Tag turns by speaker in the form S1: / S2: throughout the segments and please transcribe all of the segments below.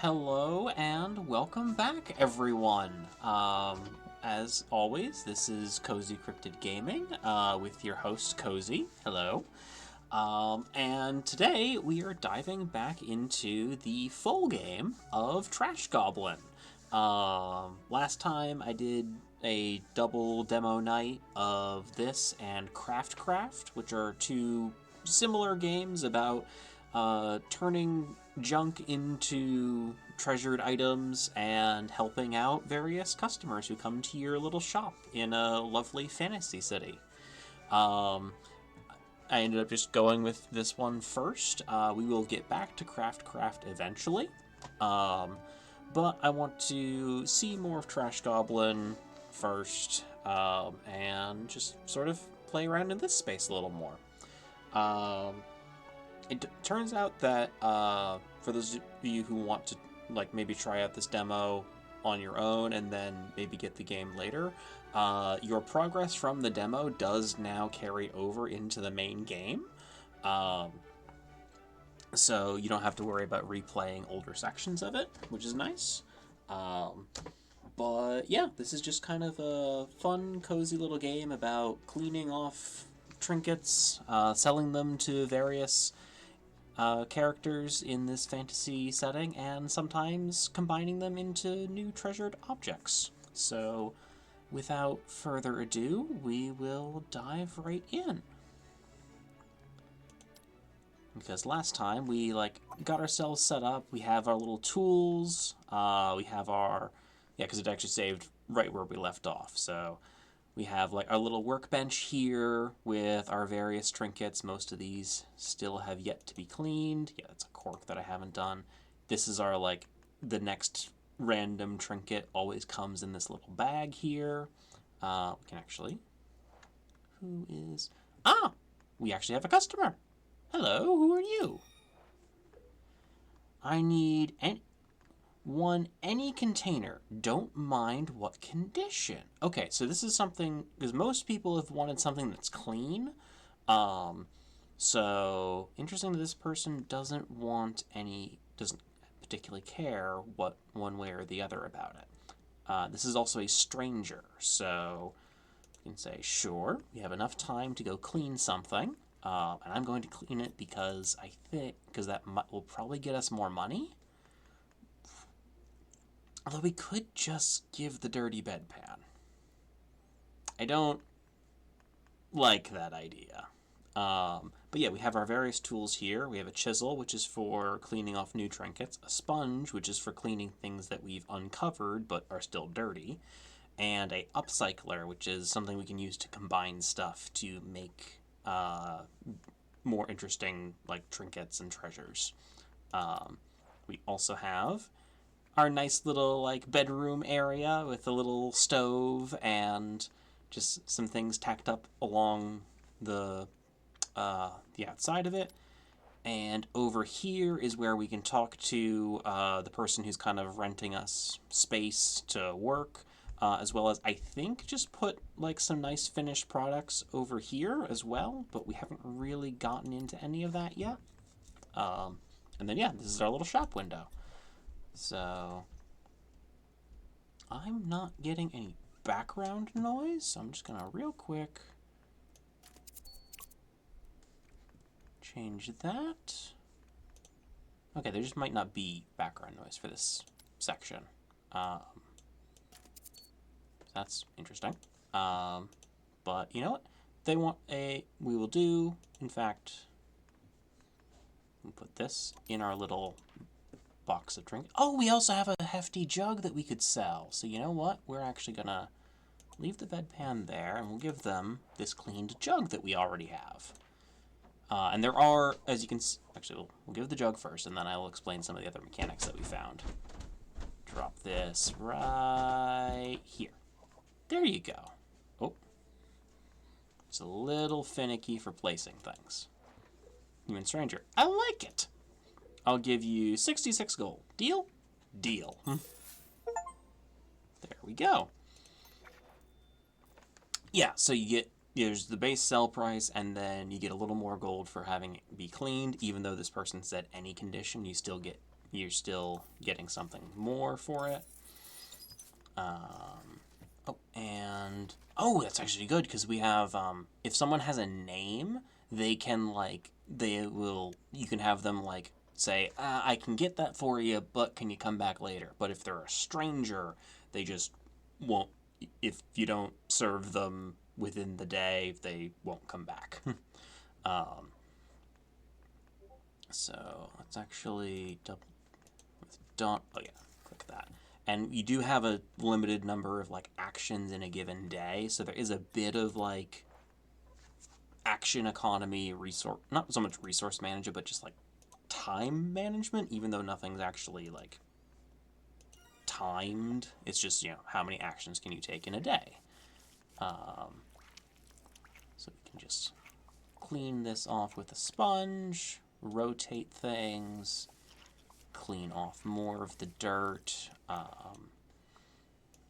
S1: Hello and welcome back, everyone. As always, this is CozyCryptidGaming with your host, Cozy. Hello. And today we are diving back into the full game of Trash Goblin. Last time I did a double demo night of this and Craft, which are two similar games about turning junk into treasured items and helping out various customers who come to your little shop in a lovely fantasy city. I ended up just going with this one first. We will get back to Craft eventually. But I want to see more of Trash Goblin first, and just sort of play around in this space a little more. It turns out that for those of you who want to maybe try out this demo on your own and then maybe get the game later, your progress from the demo does now carry over into the main game. So you don't have to worry about replaying older sections of it, which is nice. But yeah, this is just kind of a fun, cozy little game about cleaning off trinkets, selling them to various characters in this fantasy setting, and sometimes combining them into new treasured objects. So, without further ado, we will dive right in. Because last time we got ourselves set up, we have our little tools, we have our, because it actually saved right where we left off, so we have our little workbench here with our various trinkets. Most of these still have yet to be cleaned. Yeah, that's a cork that I haven't done. This is our the next random trinket always comes in this little bag here. We can actually, who is, we actually have a customer. Hello, who are you? I need any container. Don't mind what condition. Okay, so this is something, because most people have wanted something that's clean. So interesting that this person doesn't particularly care what one way or the other about it. This is also a stranger, so you can say, sure, we have enough time to go clean something. And I'm going to clean it because that will probably get us more money. Although we could just give the dirty bedpan. I don't like that idea. But yeah, we have our various tools here. We have a chisel, which is for cleaning off new trinkets. A sponge, which is for cleaning things that we've uncovered but are still dirty. And a upcycler, which is something we can use to combine stuff to make more interesting trinkets and treasures. We also have our nice little bedroom area with a little stove and just some things tacked up along the outside of it. And over here is where we can talk to the person who's kind of renting us space to work, as well as I think just put some nice finished products over here as well, but we haven't really gotten into any of that yet. And then yeah, this is our little shop window. So I'm not getting any background noise, so I'm just gonna real quick change that. Okay, there just might not be background noise for this section. That's interesting. But you know what? They want we will do, in fact, we'll put this in our little box of drink. Oh, we also have a hefty jug that we could sell. So you know what? We're actually gonna leave the bedpan there, and we'll give them this cleaned jug that we already have. And there are, as you can see, actually, we'll give the jug first, and then I will explain some of the other mechanics that we found. Drop this right here. There you go. Oh. It's a little finicky for placing things. Human stranger. I like it. I'll give you 66 gold. Deal? Deal. There we go. Yeah, so there's the base sell price, and then you get a little more gold for having it be cleaned. Even though this person said any condition, you still get you're still getting something more for it. That's actually good, because we have, if someone has a name, they can, like, you can have them, like, say, I can get that for you, but can you come back later? But if they're a stranger, they just won't, if you don't serve them within the day, they won't come back. So let's actually click that. And you do have a limited number of, like, actions in a given day, so there is a bit of, like, action economy, not so much resource management, but just, like, time management, even though nothing's actually, like, timed. It's just, how many actions can you take in a day? So we can just clean this off with a sponge, rotate things, clean off more of the dirt.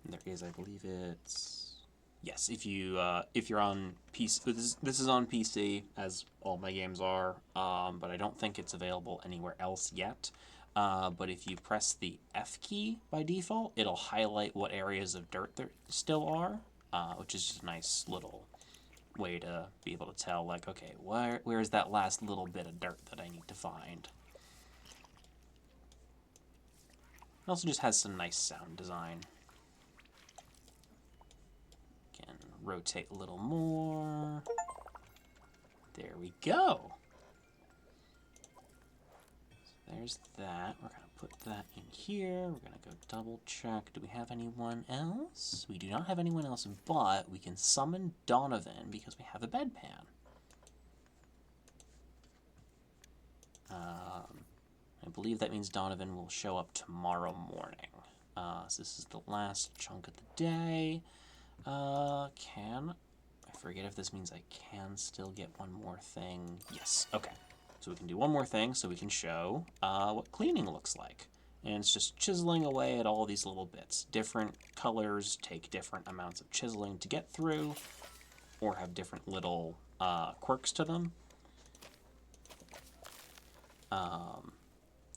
S1: There is, I believe it's, yes, if you're on PC, this is on PC, as all my games are, but I don't think it's available anywhere else yet. But if you press the F key by default, it'll highlight what areas of dirt there still are, which is just a nice little way to be able to tell, like, okay, where is that last little bit of dirt that I need to find? It also just has some nice sound design. Can rotate a little more. There we go. So there's that. We're going to put that in here. We're going to go double check. Do we have anyone else? We do not have anyone else, but we can summon Donovan because we have a bedpan. I believe that means Donovan will show up tomorrow morning. So this is the last chunk of the day. I forget if this means I can still get one more thing. Yes, okay. So we can do one more thing so we can show what cleaning looks like. And it's just chiseling away at all these little bits. Different colors take different amounts of chiseling to get through, or have different little quirks to them.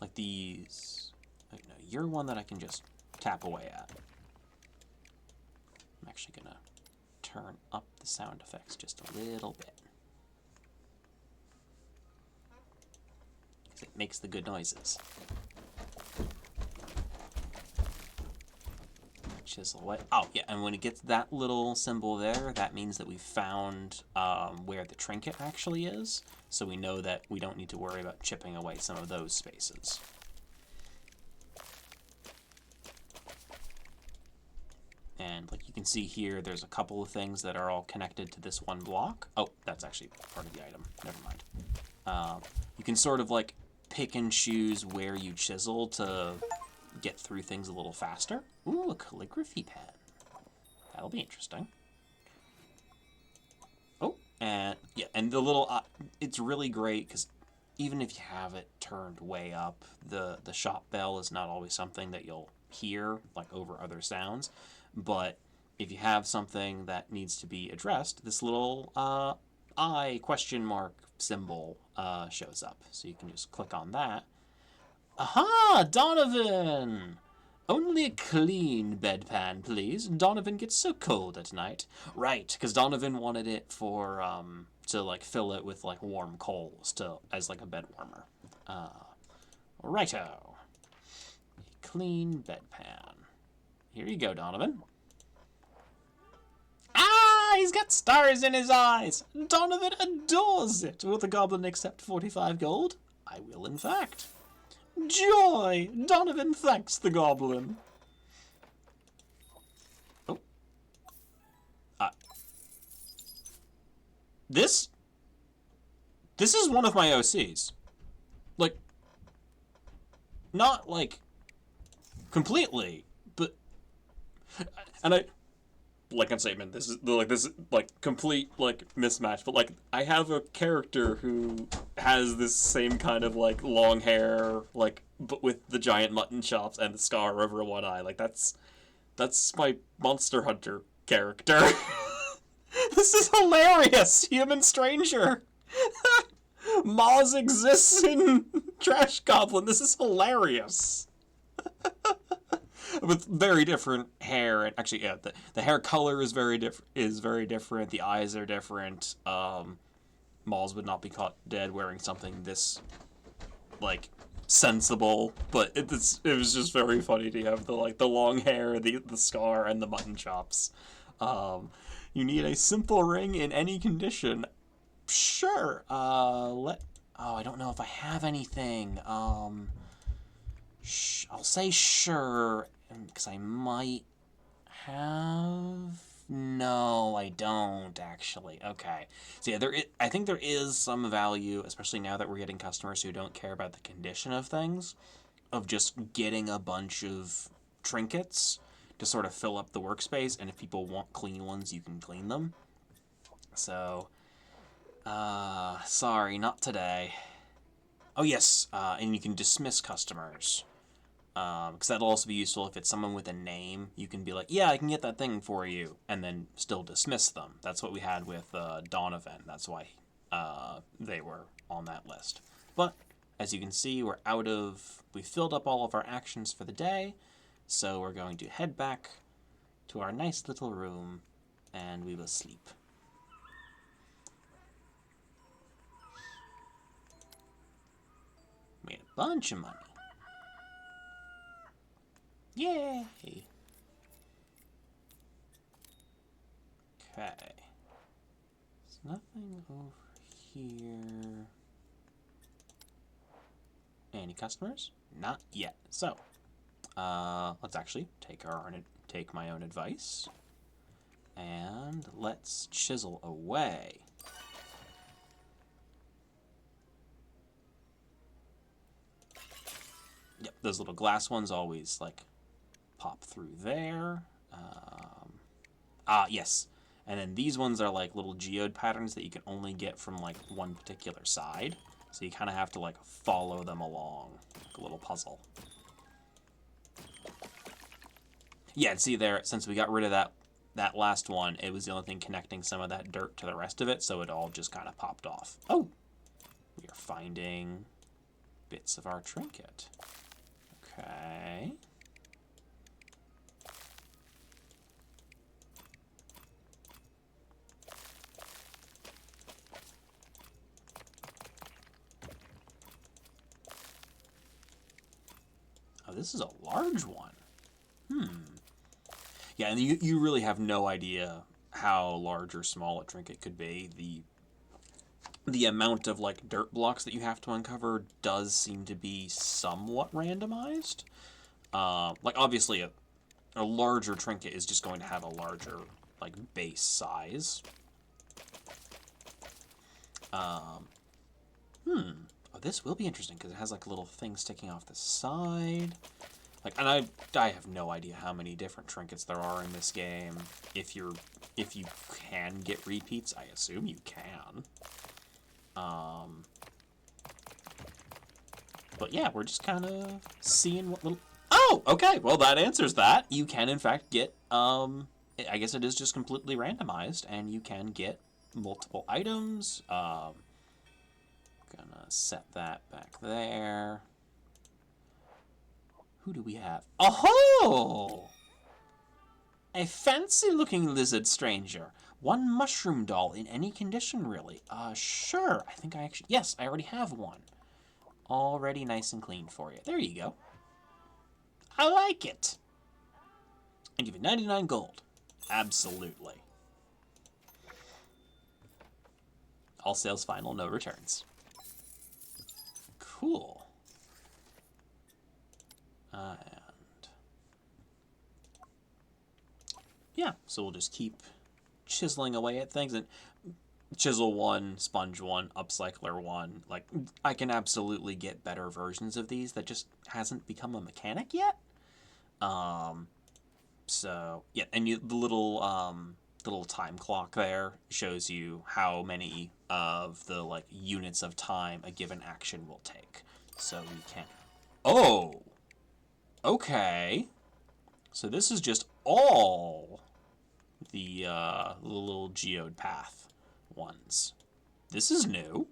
S1: Like these, you're one that I can just tap away at. I'm actually gonna turn up the sound effects just a little bit, because it makes the good noises. Chisel away. Oh, yeah, and when it gets that little symbol there, that means that we've found where the trinket actually is, so we know that we don't need to worry about chipping away some of those spaces. And like you can see here, there's a couple of things that are all connected to this one block. Oh, that's actually part of the item. Never mind. You can sort of like pick and choose where you chisel to get through things a little faster. Ooh, a calligraphy pen. That'll be interesting. Oh, and yeah, and the little, it's really great because even if you have it turned way up, the shop bell is not always something that you'll hear like over other sounds. But if you have something that needs to be addressed, this little I question mark symbol shows up. So you can just click on that. Aha! Donovan! Only a clean bedpan, please. Donovan gets so cold at night. Right, because Donovan wanted it for, to, like, fill it with, like, warm coals as, like, a bed warmer. Righto. A clean bedpan. Here you go, Donovan. Ah! He's got stars in his eyes! Donovan adores it! Will the goblin accept 45 gold? I will, in fact. Joy! Donovan thanks the goblin. Oh. This is one of my OCs. Like, not, like, completely, but... And I... Blanket statement, this is complete, like, mismatch, but, like, I have a character who has this same kind of, like, long hair, like, but with the giant mutton chops and the scar over one eye. Like, that's my Monster Hunter character. This is hilarious! Human stranger! Moz exists in Trash Goblin, this is hilarious. With very different hair, and actually, yeah, the hair color is very different. The eyes are different. Malls would not be caught dead wearing something this, like, sensible, but it was just very funny to have the long hair, the scar, and the mutton chops. You need a simple ring in any condition. Sure. Oh, I don't know if I have anything. I'll say sure, because I might have. No, I don't actually. Okay. So yeah, I think there is some value, especially now that we're getting customers who don't care about the condition of things, of just getting a bunch of trinkets to sort of fill up the workspace, and if people want clean ones, you can clean them. So, sorry, not today. Oh yes, and you can dismiss customers. Because that'll also be useful if it's someone with a name. You can be like, yeah, I can get that thing for you, and then still dismiss them. That's what we had with Donovan. That's why they were on that list. But as you can see, we filled up all of our actions for the day, so we're going to head back to our nice little room, and we will sleep. Made a bunch of money. Yay! Okay. There's nothing over here. Any customers? Not yet. So, let's actually take my own advice, and let's chisel away. Yep, those little glass ones always pop through there. Yes. And then these ones are like little geode patterns that you can only get from one particular side. So you kind of have to follow them along, like a little puzzle. Yeah, and see there, since we got rid of that last one, it was the only thing connecting some of that dirt to the rest of it, so it all just kind of popped off. Oh! We are finding bits of our trinket. Okay. Oh, this is a large one. Yeah, and you really have no idea how large or small a trinket could be. The amount of dirt blocks that you have to uncover does seem to be somewhat randomized. Obviously a larger trinket is just going to have a larger base size. Oh, this will be interesting because it has little things sticking off the side. And I have no idea how many different trinkets there are in this game. If you can get repeats, I assume you can. But yeah, we're just kind of seeing what little... Oh, okay. Well, that answers that. You can, in fact, get... I guess it is just completely randomized, and you can get multiple items. Gonna set that back there. Who do we have? Oh! A fancy-looking lizard stranger. One mushroom doll in any condition, really. Sure. I think I actually... Yes, I already have one. Already nice and clean for you. There you go. I like it. And give you 99 gold. Absolutely. All sales final, no returns. Cool. And yeah, so we'll just keep chiseling away at things, and chisel 1, sponge 1, upcycler 1. I can absolutely get better versions of these. That just hasn't become a mechanic yet. So yeah, and the little time clock there shows you how many of the units of time a given action will take. So we can... Oh! Okay. So this is just all the little geode path ones. This is new.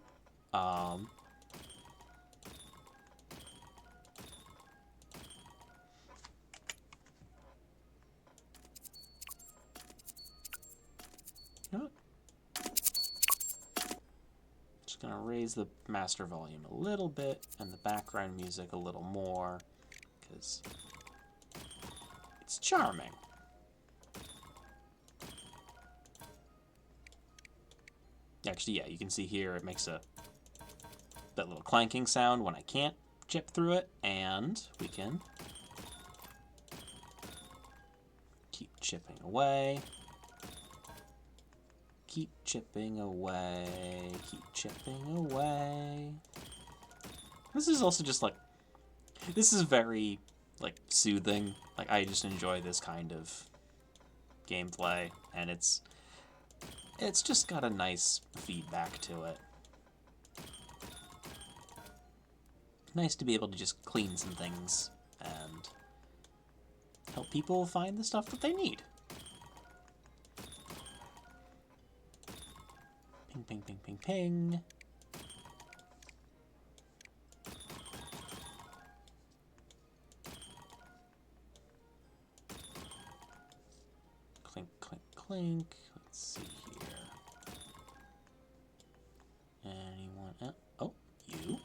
S1: going to raise the master volume a little bit and the background music a little more, because it's charming. Actually, yeah, you can see here it makes that little clanking sound when I can't chip through it, and we can keep chipping away. Keep chipping away, keep chipping away. This is also just like, this is very, like, soothing. Like, I just enjoy this kind of gameplay, and it's just got a nice feedback to it. Nice to be able to just clean some things and help people find the stuff that they need. Ping, ping, ping, ping, ping. Clink, clink, clink. Let's see here. Anyone else? Oh, you.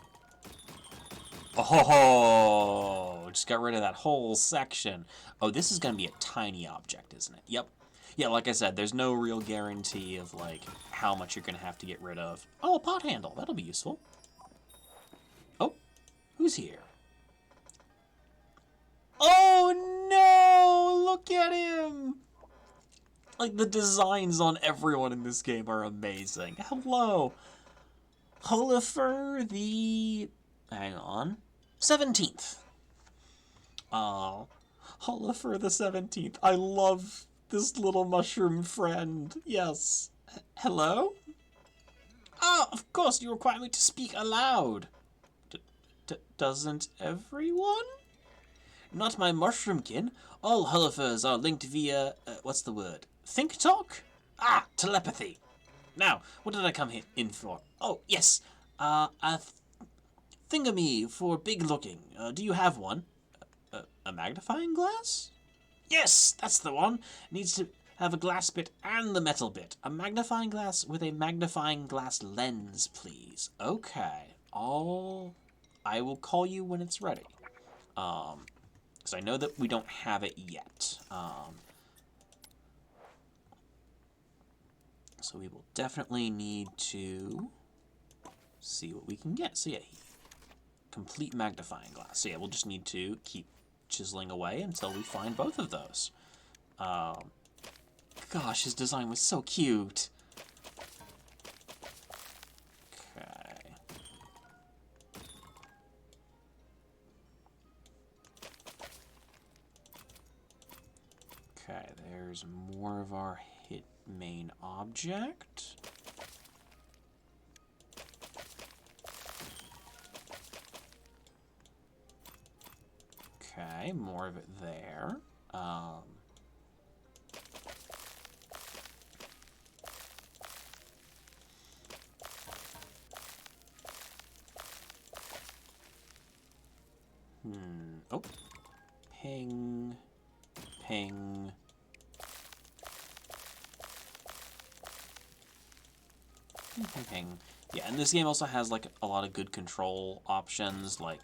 S1: Oh, just got rid of that whole section. Oh, this is going to be a tiny object, isn't it? Yep. Yeah, like I said, there's no real guarantee of, like, how much you're going to have to get rid of. Oh, a pot handle. That'll be useful. Oh, who's here? Oh, no! Look at him! Like, the designs on everyone in this game are amazing. Hello! Holifer the... Hang on. 17th. Holifer the 17th. I love this little mushroom friend. Yes. Hello? Ah, of course, you require me to speak aloud. Doesn't everyone? Not my mushroomkin. All Holifers are linked via, what's the word? Think talk? Ah, telepathy. Now, what did I come here in for? Oh, yes. A thingamy for big looking. Do you have one? A magnifying glass? Yes, that's the one. Needs to have a glass bit and the metal bit. A magnifying glass with a magnifying glass lens, please. Okay. I will call you when it's ready. Because I know that we don't have it yet. So we will definitely need to see what we can get. So yeah, complete magnifying glass. So yeah, we'll just need to keep chiseling away until we find both of those. Gosh, his design was so cute. Okay. Okay, there's more of our hit main object. Okay, more of it there. Oh. Ping. Ping. Ping, ping, ping. Yeah, and this game also has, like, a lot of good control options, like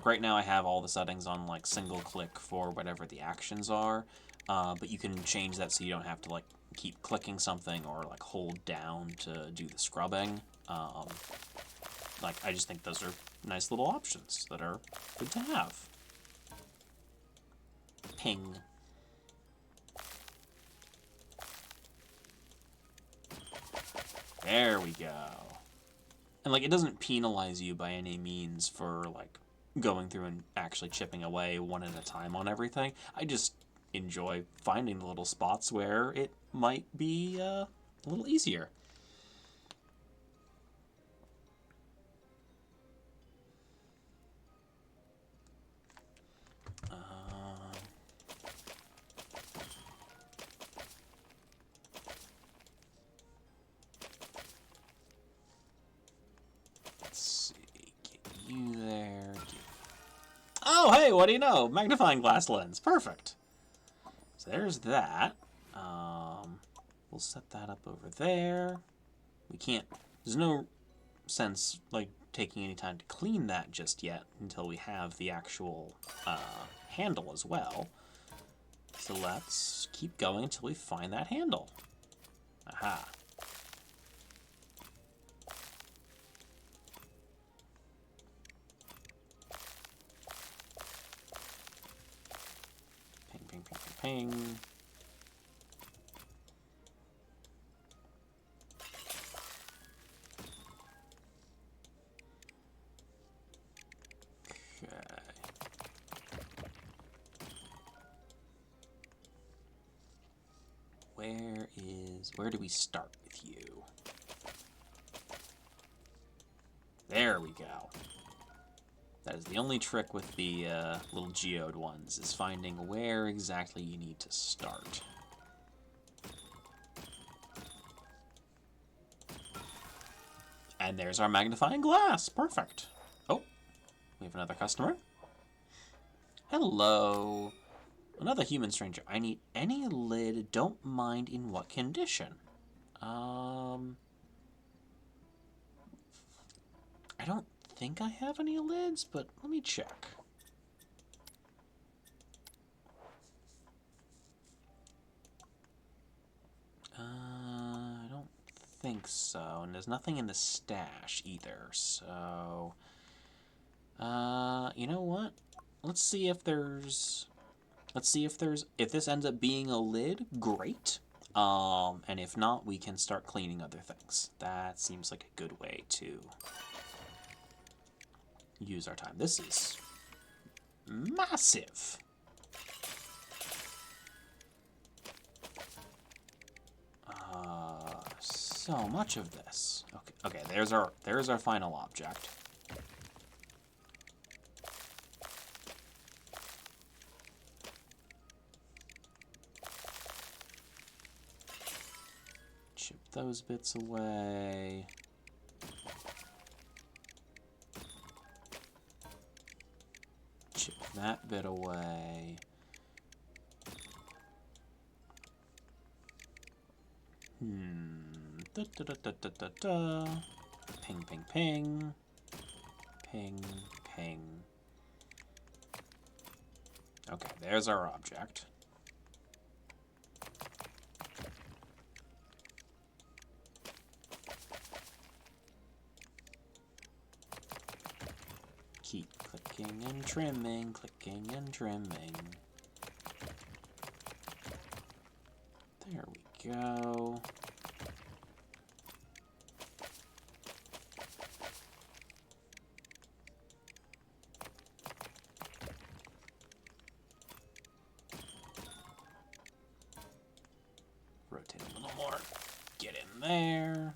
S1: right now I have all the settings on, like, single click for whatever the actions are, but you can change that so you don't have to, like, keep clicking something or, like, hold down to do the scrubbing. Like, I just think those are nice little options that are good to have. Ping. There we go. And, like, it doesn't penalize you by any means for, like, going through and actually chipping away one at a time on everything. I just enjoy finding the little spots where it might be a little easier. Oh, hey, what do you know? Magnifying glass lens. Perfect. So there's that. We'll set that up over there. We can't There's no sense, like, taking any time to clean that just yet until we have the actual handle as well. So let's keep going until we find that handle. Aha. Ping, ping, ping, ping, ping. Where do we start with you? There we go. That is the only trick with the little geode ones, is finding where exactly you need to start. And there's our magnifying glass. Perfect. Oh, we have another customer. Hello. Another human stranger. I need any lid, don't mind in what condition. I don't think I have any lids, but let me check. I don't think so, and there's nothing in the stash either, so... you know what? Let's see if there's... If this ends up being a lid, great. And if not, we can start cleaning other things. That seems like a good way to use our time. This is massive. So much of this. Okay, there's our final object. Chip those bits away. Chip that bit away. Da, da, da, da, da, da, da. Ping, ping, ping. Ping, ping. Okay, there's our object. Keep clicking and trimming, clicking and trimming. There we go. Rotate a little more. Get in there.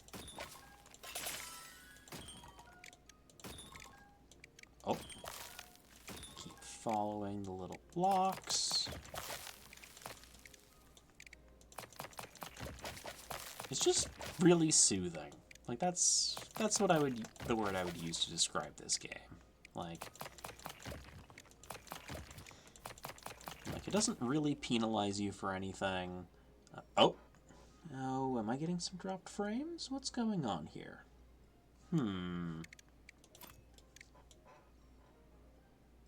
S1: Oh. Keep following the little blocks. It's just really soothing. Like that's what the word I would use to describe this game. Like it doesn't really penalize you for anything. Oh, am I getting some dropped frames? What's going on here?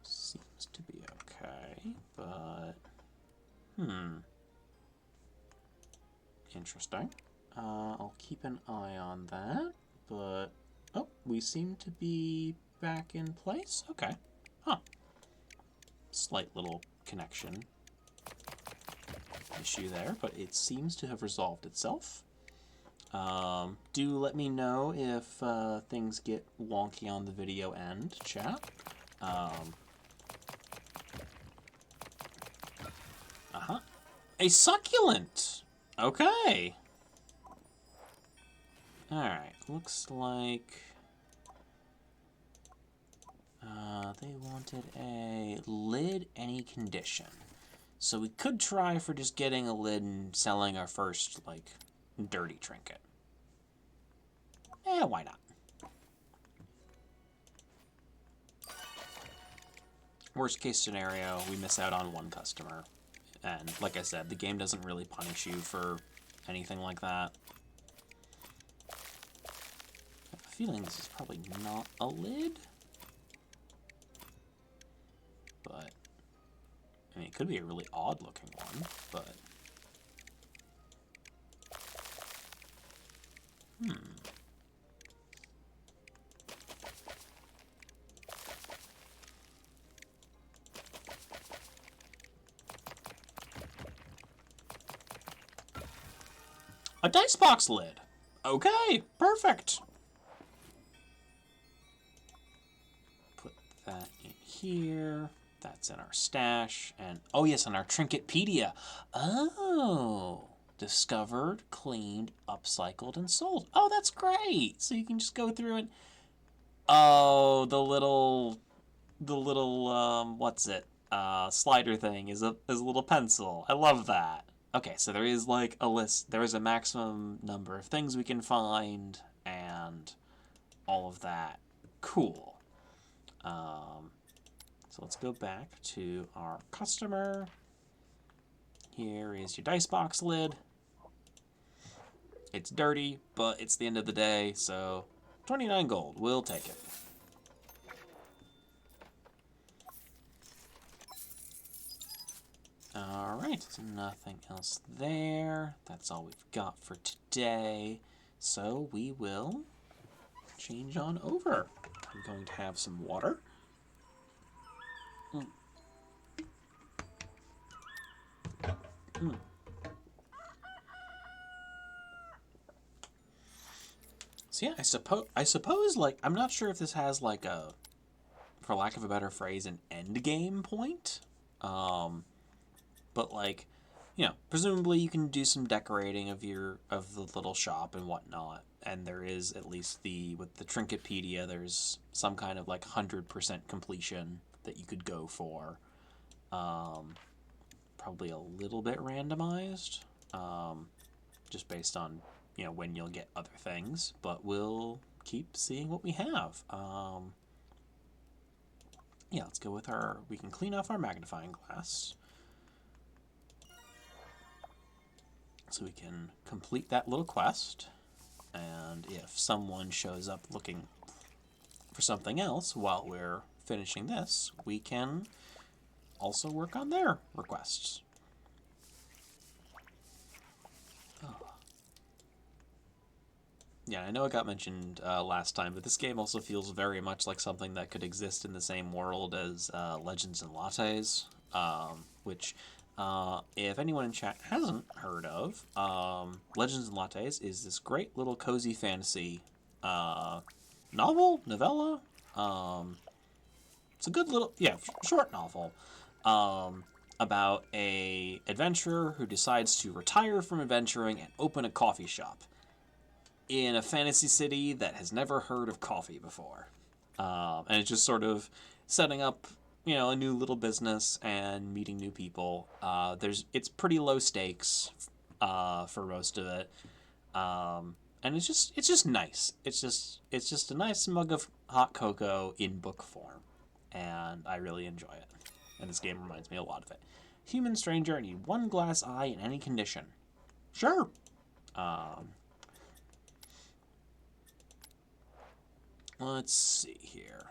S1: Seems to be okay, but interesting. I'll keep an eye on that, but oh, we seem to be back in place. Okay. Huh. Slight little connection issue there, but it seems to have resolved itself. Do let me know if things get wonky on the video end, chat. A succulent! Okay. Alright, looks like they wanted a lid any condition. So we could try for just getting a lid and selling our first, like, dirty trinket. Why not? Worst case scenario, we miss out on one customer. And like I said, the game doesn't really punish you for anything like that. feeling this is probably not a lid. But, I mean, it could be a really odd-looking one, but... A dice box lid! Okay, perfect! Put that in here. That's in our stash. And, oh yes, in our Trinketpedia. Oh! Discovered, cleaned, upcycled, and sold. Oh, that's great! So you can just go through and... Oh, the little, what's it? Slider thing is a little pencil. I love that. Okay, so there is like a list. There is a maximum number of things we can find, and all of that. Cool. So let's go back to our customer. Here is your dice box lid. It's dirty, but it's the end of the day, so 29 gold. We'll take it. Alright, so nothing else there. That's all we've got for today. So we will change on over. I'm going to have some water. So yeah, I suppose, like, I'm not sure if this has, like, a, for lack of a better phrase, an end game point. But, like, you know, presumably you can do some decorating of the little shop and whatnot. And there is, at least with the Trinketpedia, there's some kind of, like, 100% completion that you could go for. Probably a little bit randomized, just based on, you know, when you'll get other things, but we'll keep seeing what we have. Yeah, let's go with we can clean off our magnifying glass. So we can complete that little quest, and if someone shows up looking for something else while we're finishing this, we can also work on their requests. Yeah, I know it got mentioned last time, but this game also feels very much like something that could exist in the same world as Legends and Lattes, which, if anyone in chat hasn't heard of, Legends and Lattes is this great little cozy fantasy novella. It's a good little, short novel about a adventurer who decides to retire from adventuring and open a coffee shop in a fantasy city that has never heard of coffee before. And it's just sort of setting up, you know, a new little business and meeting new people. It's pretty low stakes for most of it. And it's just nice. It's just a nice mug of hot cocoa in book form. And I really enjoy it. And this game reminds me a lot of it. Human stranger, I need one glass eye in any condition. Sure. Let's see here.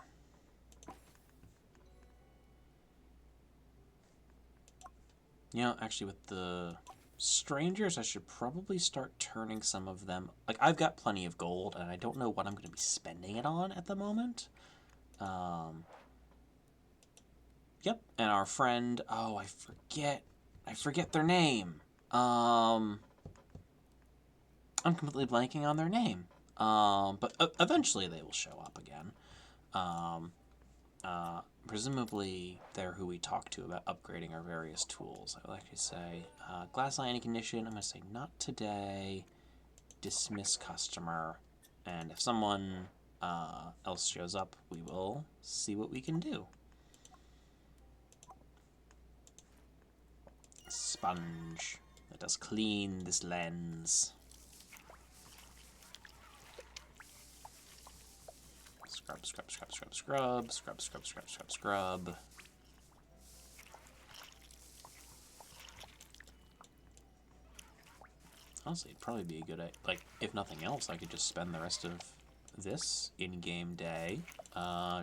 S1: You know, actually with the strangers, I should probably start turning some of them. Like, I've got plenty of gold, and I don't know what I'm going to be spending it on at the moment. Yep, and our friend, oh, I forget their name. I'm completely blanking on their name. But eventually they will show up again. Presumably they're who we talk to about upgrading our various tools. I would like to say, glass eye any condition, I'm going to say not today, dismiss customer, and if someone else shows up, we will see what we can do. Sponge. Let us clean this lens. Scrub, scrub, scrub, scrub, scrub, scrub, scrub, scrub, scrub, scrub. Honestly, it'd probably be a good, like, if nothing else, I could just spend the rest of this in-game day,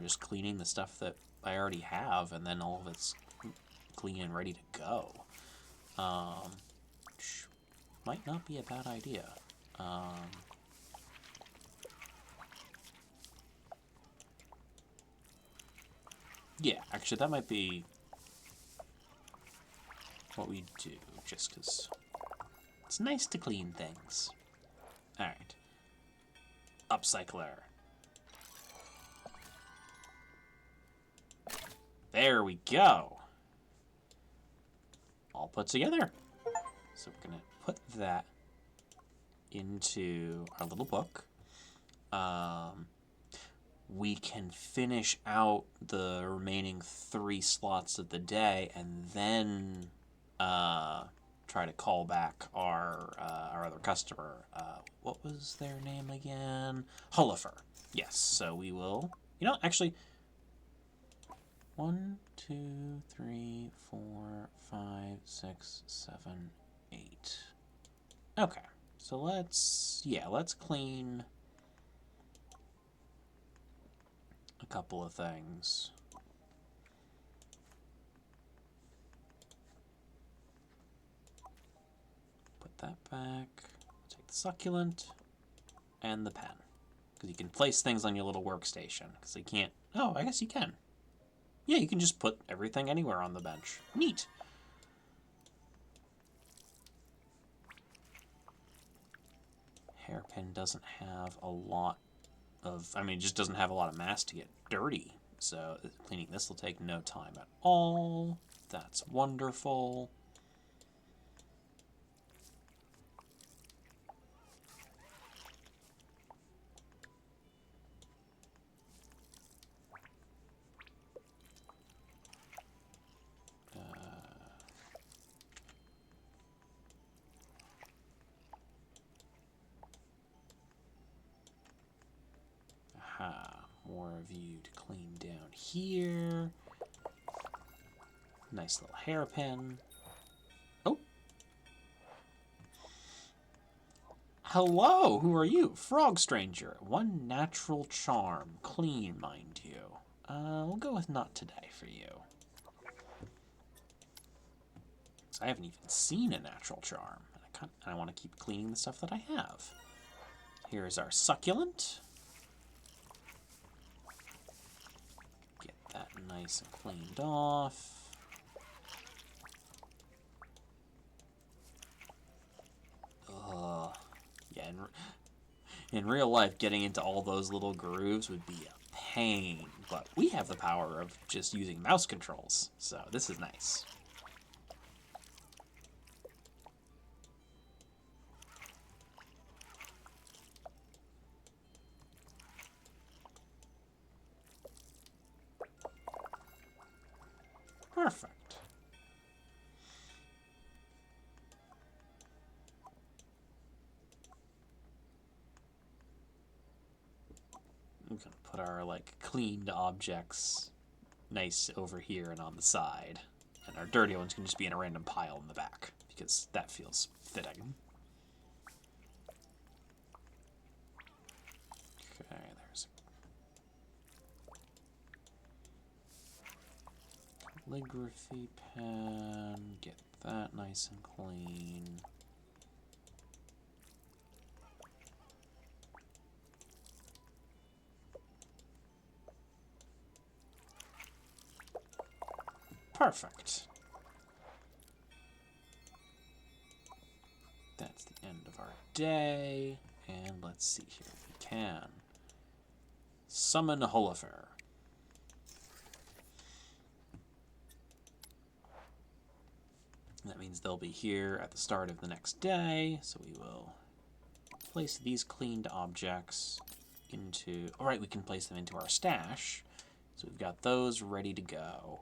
S1: just cleaning the stuff that I already have, and then all of it's clean and ready to go. Which might not be a bad idea. Yeah, actually, that might be what we do, just because it's nice to clean things. Alright. Upcycler. There we go. All put together. So we're going to put that into our little book. We can finish out the remaining 3 slots of the day and then try to call back our other customer. What was their name again? Hullifer. Yes, so we will... You know, actually... 1, 2, 3, 4, 5, 6, 7, 8. Okay, so let's clean a couple of things. Put that back. Take the succulent and the pen. Because you can place things on your little workstation. Because you can't... Oh, I guess you can. Yeah, you can just put everything anywhere on the bench. Neat. Hairpin doesn't have a lot of... I mean, it just doesn't have a lot of mass to get dirty. So cleaning this will take no time at all. That's wonderful. More of you to clean down here. Nice little hairpin. Oh. Hello, who are you? Frog stranger. 1 natural charm. Clean, mind you. We'll go with not today for you. I haven't even seen a natural charm. And I want to keep cleaning the stuff that I have. Here's our succulent. Get that nice and cleaned off. Yeah, in real life, getting into all those little grooves would be a pain. But we have the power of just using mouse controls, so this is nice. Perfect. I'm gonna put our cleaned objects nice over here and on the side, and our dirty ones can just be in a random pile in the back because that feels fitting. Okay, there's a calligraphy pen. Get that nice and clean. Perfect. That's the end of our day. And let's see here. We can summon Hullifer. That means they'll be here at the start of the next day. So we will place these cleaned objects into... Alright, we can place them into our stash. So we've got those ready to go.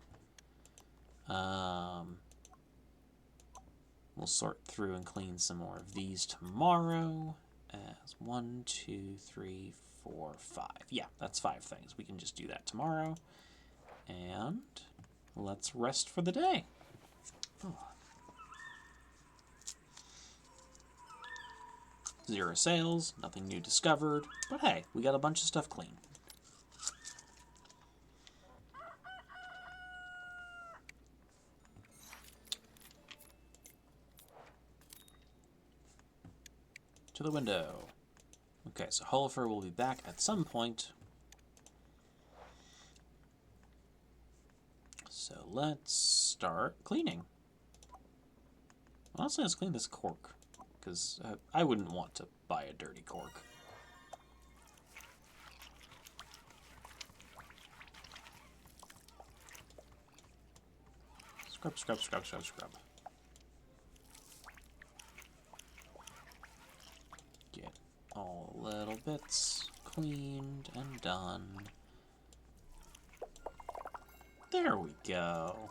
S1: We'll sort through and clean some more of these tomorrow. As 1, 2, 3, 4, 5. Yeah, that's 5 things. We can just do that tomorrow. And let's rest for the day. Oh. 0 sales, nothing new discovered, but hey, we got a bunch of stuff clean. To the window. Okay, so Hollifer will be back at some point. So let's start cleaning. Honestly, let's clean this cork, because I wouldn't want to buy a dirty cork. Scrub, scrub, scrub, scrub, scrub. Get all little bits cleaned and done. There we go.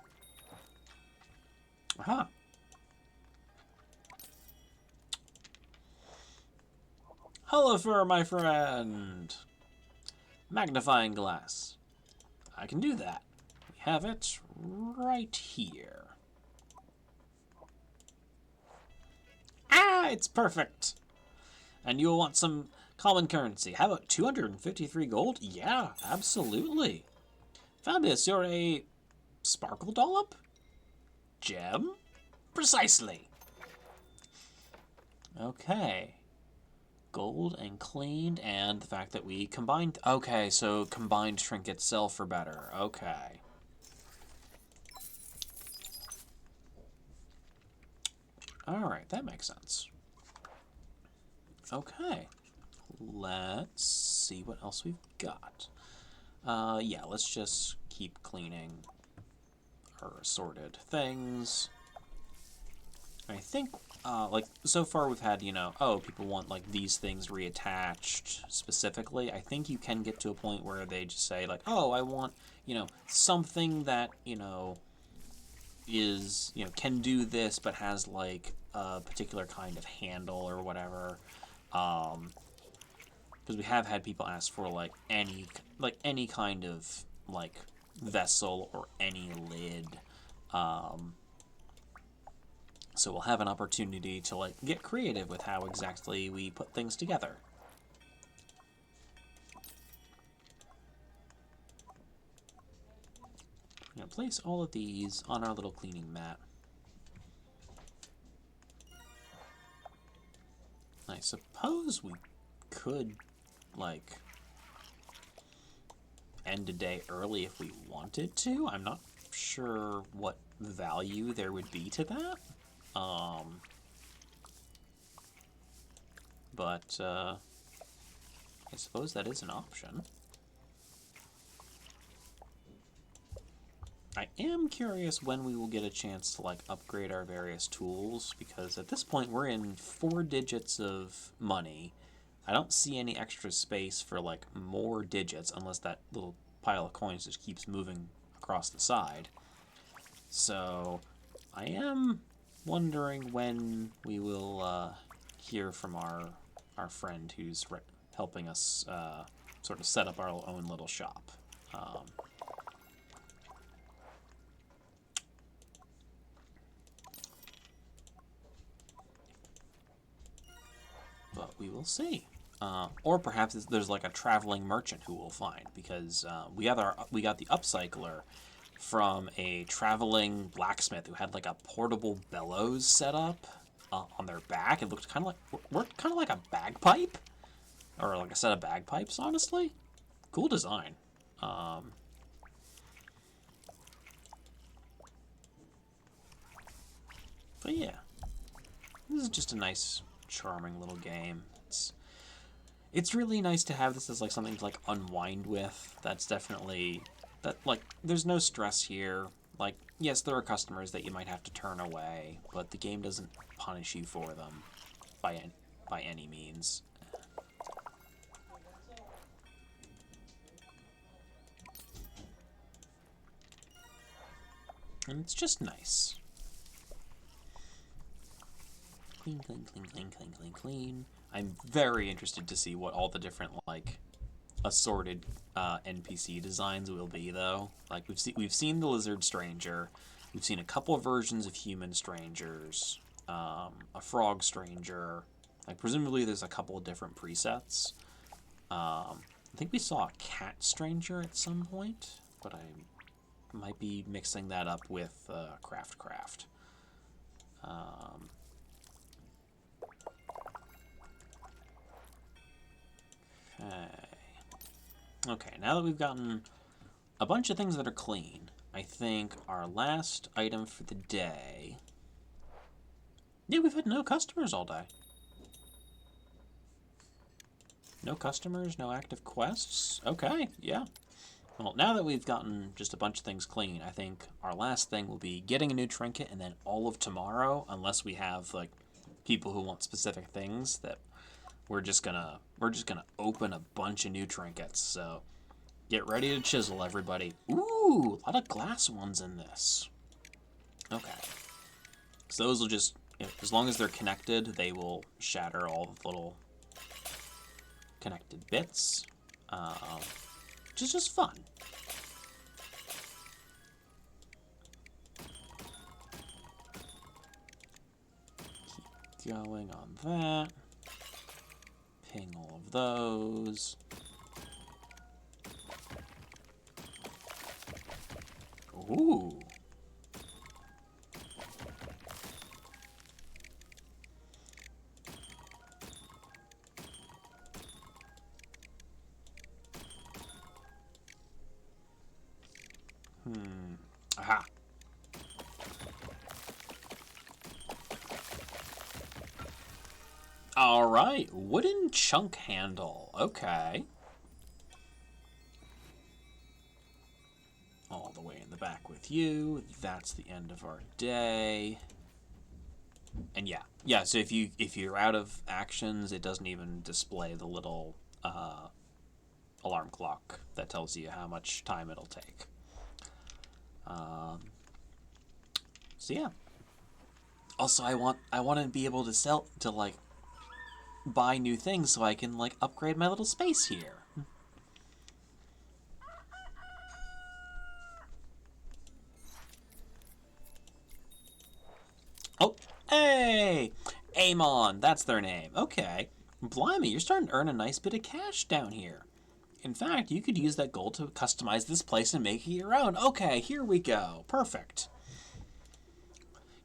S1: Aha. Hollifer, my friend. Magnifying glass. I can do that. We have it right here. Ah, it's perfect. And you'll want some common currency. How about 253 gold? Yeah, absolutely. Found this. You're a sparkle dollop? Gem? Precisely. Okay. Gold and cleaned, and the fact that we combined... Okay, so combined trinkets sell for better. Okay. Alright, that makes sense. Okay. Let's see what else we've got. Yeah, let's just keep cleaning our assorted things. I think, like, so far we've had, you know, oh, people want, like, these things reattached specifically. I think you can get to a point where they just say, like, oh, I want, you know, something that, you know, is, you know, can do this but has, like, a particular kind of handle or whatever. Because we have had people ask for, like, any kind of, like, vessel or any lid. So we'll have an opportunity to, like, get creative with how exactly we put things together. I'm going to place all of these on our little cleaning mat. I suppose we could, like, end a day early if we wanted to. I'm not sure what value there would be to that. But I suppose that is an option. I am curious when we will get a chance to, like, upgrade our various tools, because at this point we're in 4 digits of money. I don't see any extra space for, like, more digits unless that little pile of coins just keeps moving across the side. So I am wondering when we will hear from our friend who's helping us sort of set up our own little shop. But we will see. Or perhaps there's like a traveling merchant who we'll find, because we got the upcycler from a traveling blacksmith who had like a portable bellows set up on their back. It looked kind of like a bagpipe, or like a set of bagpipes. Honestly, cool design. But yeah, this is just a nice, charming little game. It's really nice to have this as like something to like unwind with. That's definitely like there's no stress here. Like, yes, there are customers that you might have to turn away, but the game doesn't punish you for them by any means. And it's just nice. Clean, clean, clean, clean, clean, clean, clean. I'm very interested to see what all the different, like, assorted NPC designs will be, though. Like, we've seen the lizard stranger, we've seen a couple of versions of human strangers, a frog stranger, Like, presumably there's a couple of different presets. I think we saw a cat stranger at some point, but I might be mixing that up with craft. Okay, now that we've gotten a bunch of things that are clean, I think our last item for the day... Yeah, we've had no customers all day. No customers, no active quests? Okay, yeah. Well, now that we've gotten just a bunch of things clean, I think our last thing will be getting a new trinket, and then all of tomorrow, unless we have, like, people who want specific things, that we're just gonna open a bunch of new trinkets. So get ready to chisel, everybody. Ooh, a lot of glass ones in this. Okay. So those will just, as long as they're connected, they will shatter all the little connected bits, which is just fun. Keep going on that. Ping all of those. Ooh. Aha. All right, wooden chunk handle. Okay. All the way in the back with you. That's the end of our day. And yeah. So if you're out of actions, it doesn't even display the little alarm clock that tells you how much time it'll take. So yeah. Also, I want to be able to like buy new things so I can like upgrade my little space here. Oh, hey! Amon, that's their name. Okay. Blimey, you're starting to earn a nice bit of cash down here. In fact, you could use that gold to customize this place and make it your own. Okay, here we go. Perfect.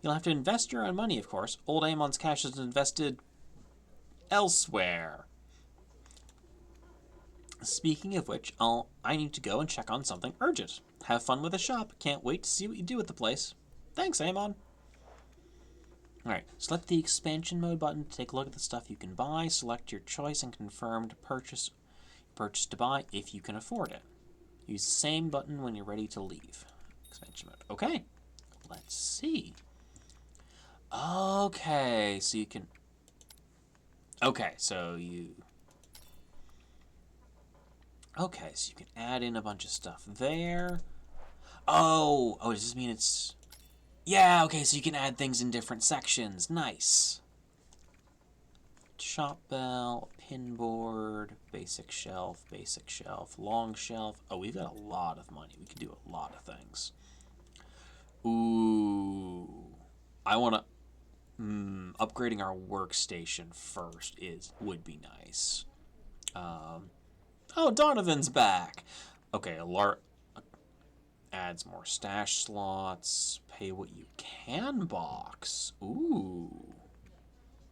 S1: You'll have to invest your own money, of course. Old Amon's cash is invested elsewhere. Speaking of which, I need to go and check on something urgent. Have fun with the shop. Can't wait to see what you do with the place. Thanks, Amon. Alright, select the expansion mode button to take a look at the stuff you can buy. Select your choice and confirm to purchase to buy if you can afford it. Use the same button when you're ready to leave. Expansion mode. Okay, let's see. Okay, so you can... Okay, so you... Okay, so you can add in a bunch of stuff there. Oh, does this mean it's... Yeah, okay, so you can add things in different sections. Nice. Shop bell, pin board, basic shelf, long shelf. Oh, we've got a lot of money. We can do a lot of things. Ooh. I want to... upgrading our workstation first would be nice. Oh, Donovan's back. Okay, adds more stash slots. Pay what you can box. Ooh.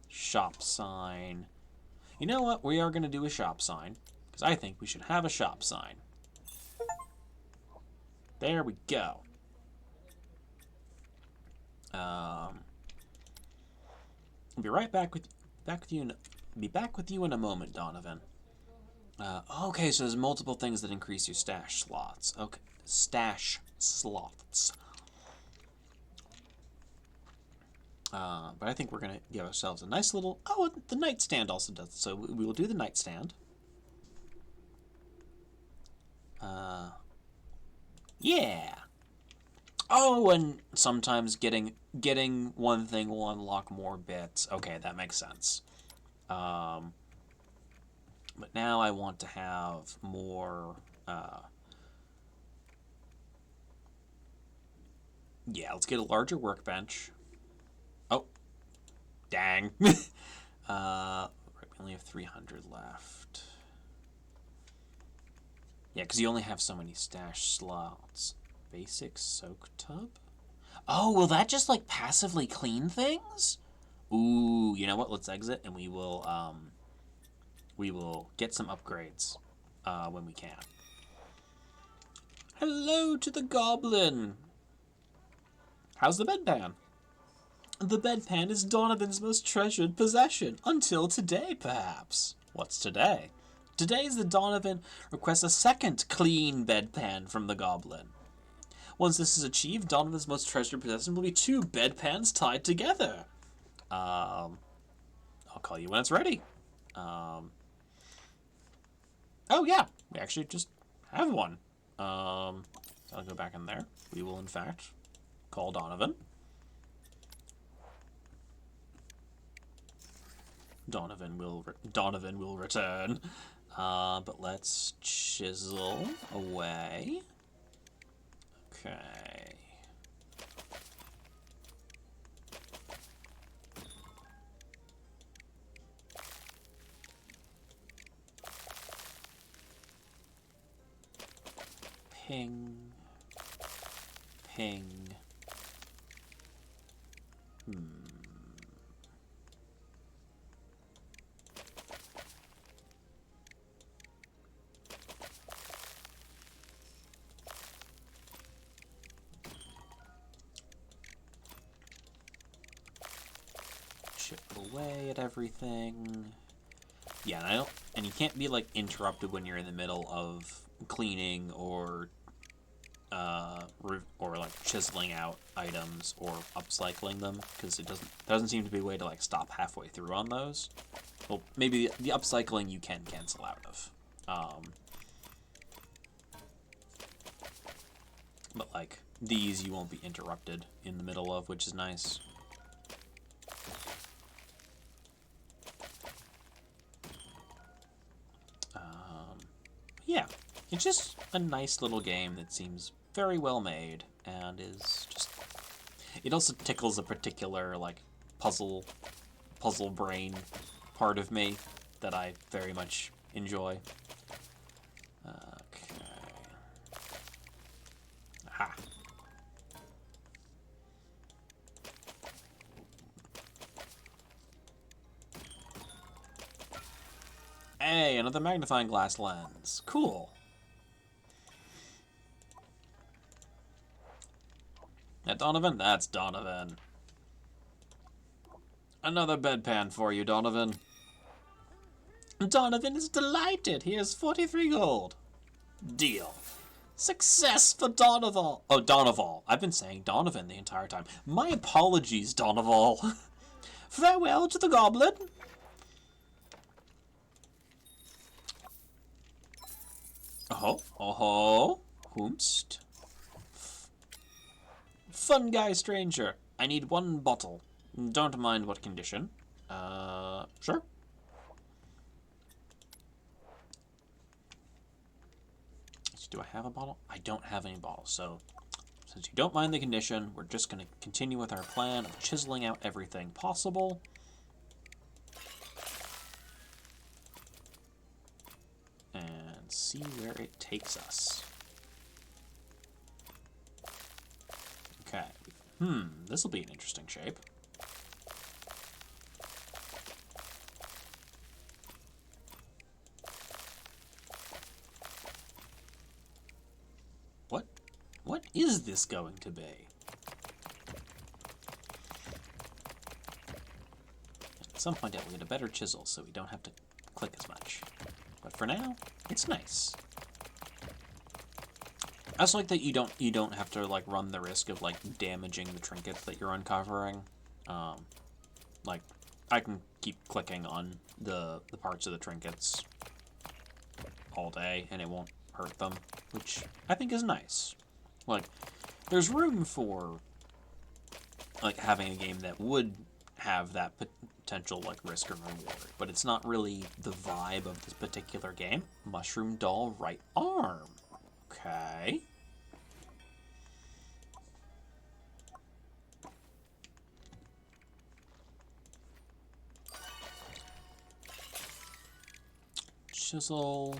S1: Shop sign. You know what? We are going to do a shop sign, because I think we should have a shop sign. There we go. I'll be right back with you. Be back with you in a moment, Donovan. Okay, so there's multiple things that increase your stash slots. Okay, stash slots. But I think we're going to give ourselves a nice little... Oh, the nightstand also does it. So we will do the nightstand. Yeah. Oh, and sometimes getting one thing will unlock more bits. Okay, that makes sense. But now I want to have more... Yeah, let's get a larger workbench. Oh, dang. Right, we only have 300 left. Yeah, because you only have so many stash slots. Basic soak tub? Oh, will that just, like, passively clean things? Ooh, you know what? Let's exit, and we will get some upgrades when we can. Hello to the goblin! How's the bedpan? The bedpan is Donovan's most treasured possession. Until today, perhaps. What's today? Today is the Donovan requests a second clean bedpan from the goblin. Once this is achieved, Donovan's most treasured possession will be 2 bedpans tied together. I'll call you when it's ready. Oh yeah, we actually just have one. I'll go back in there. We will, in fact, call Donovan. Donovan will return. But let's chisel away. Okay. Ping. Ping. Chip away at everything. Yeah, and you can't be like interrupted when you're in the middle of cleaning or like chiseling out items or upcycling them, because it doesn't seem to be a way to like stop halfway through on those. Well, maybe the upcycling you can cancel out of. But like these you won't be interrupted in the middle of, which is nice. Yeah, it's just a nice little game that seems very well made, and is just... It also tickles a particular, like, puzzle brain part of me that I very much enjoy. Okay. Aha. Hey, another magnifying glass lens. Cool. That Donovan? That's Donovan. Another bedpan for you, Donovan. Donovan is delighted. He has 43 gold. Deal. Success for Donovan. Oh, Donovan. I've been saying Donovan the entire time. My apologies, Donovan. Farewell to the goblin. Oh, whomst. Fun guy stranger. I need 1 bottle. Don't mind what condition. Sure. Do I have a bottle? I don't have any bottles, so since you don't mind the condition, we're just going to continue with our plan of chiseling out everything possible. And see where it takes us. Okay. This will be an interesting shape. What is this going to be? At some point I will get a better chisel so we don't have to click as much. But for now, it's nice. I also like that you don't have to like run the risk of like damaging the trinkets that you're uncovering. Like I can keep clicking on the parts of the trinkets all day and it won't hurt them, which I think is nice. Like, there's room for, like, having a game that would have that potential, like, risk and reward, but it's not really the vibe of this particular game. Mushroom doll right arm. Okay. chisel.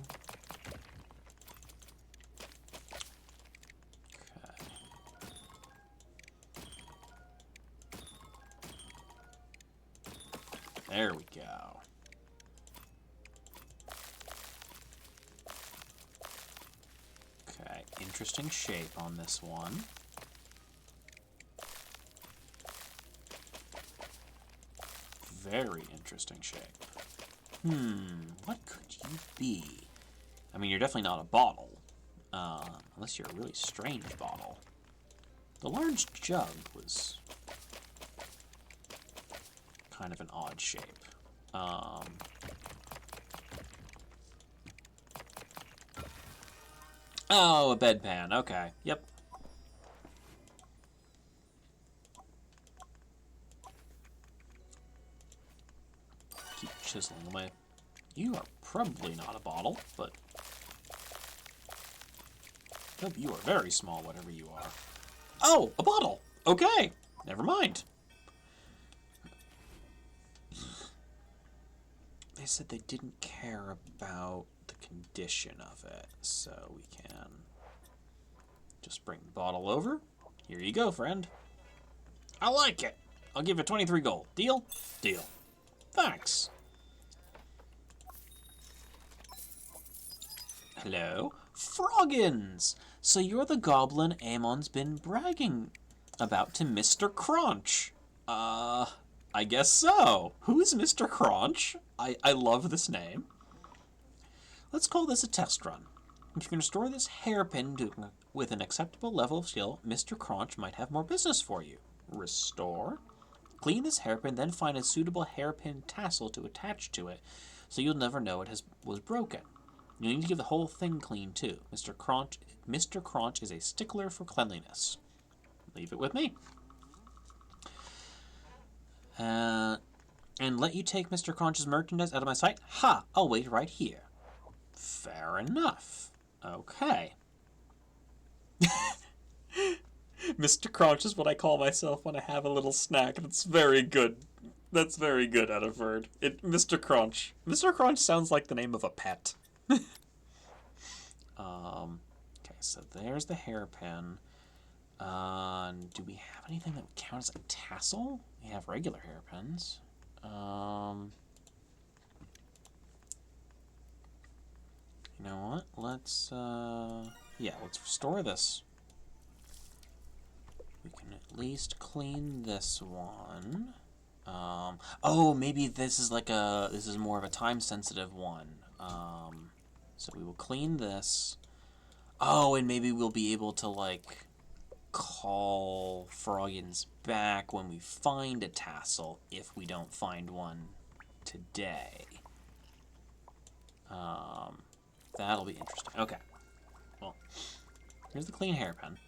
S1: Okay. There we go. Okay, interesting shape on this one. Very interesting shape. What could you be? I mean, you're definitely not a bottle. Unless you're a really strange bottle. The large jug was kind of an odd shape. Oh, a bedpan. Okay. Yep. Keep chiseling away. You are probably not a bottle, but... Nope, you are very small, whatever you are. Oh, a bottle! Okay! Never mind. They said they didn't care about the condition of it, so we can just bring the bottle over. Here you go, friend. I like it. I'll give you 23 gold. Deal? Deal. Thanks. Hello? Froggins! So you're the goblin Amon's been bragging about to Mr. Crunch. I guess so. Who's Mr. Crunch? I love this name. Let's call this a test run. If you can restore this hairpin with an acceptable level of skill, Mr. Crunch might have more business for you. Restore? Clean this hairpin, then find a suitable hairpin tassel to attach to it, so you'll never know it was broken. You need to give the whole thing clean, too. Mr. Crunch is a stickler for cleanliness. Leave it with me. And let you take Mr. Crunch's merchandise out of my sight? Ha! I'll wait right here. Fair enough. Okay. Mr. Crunch is what I call myself when I have a little snack. That's very good. That's very good, Ediford. Mr. Crunch. Mr. Crunch sounds like the name of a pet. Okay, so there's the hairpin. Do we have anything that would count as a tassel? We have regular hairpins. You know what? Let's restore this. We can at least clean this one. Oh, maybe this is more of a time-sensitive one. So we will clean this. Oh, and maybe we'll be able to, like, call Froggins back when we find a tassel, if we don't find one today. That'll be interesting. Okay. Well, here's the clean hairpin.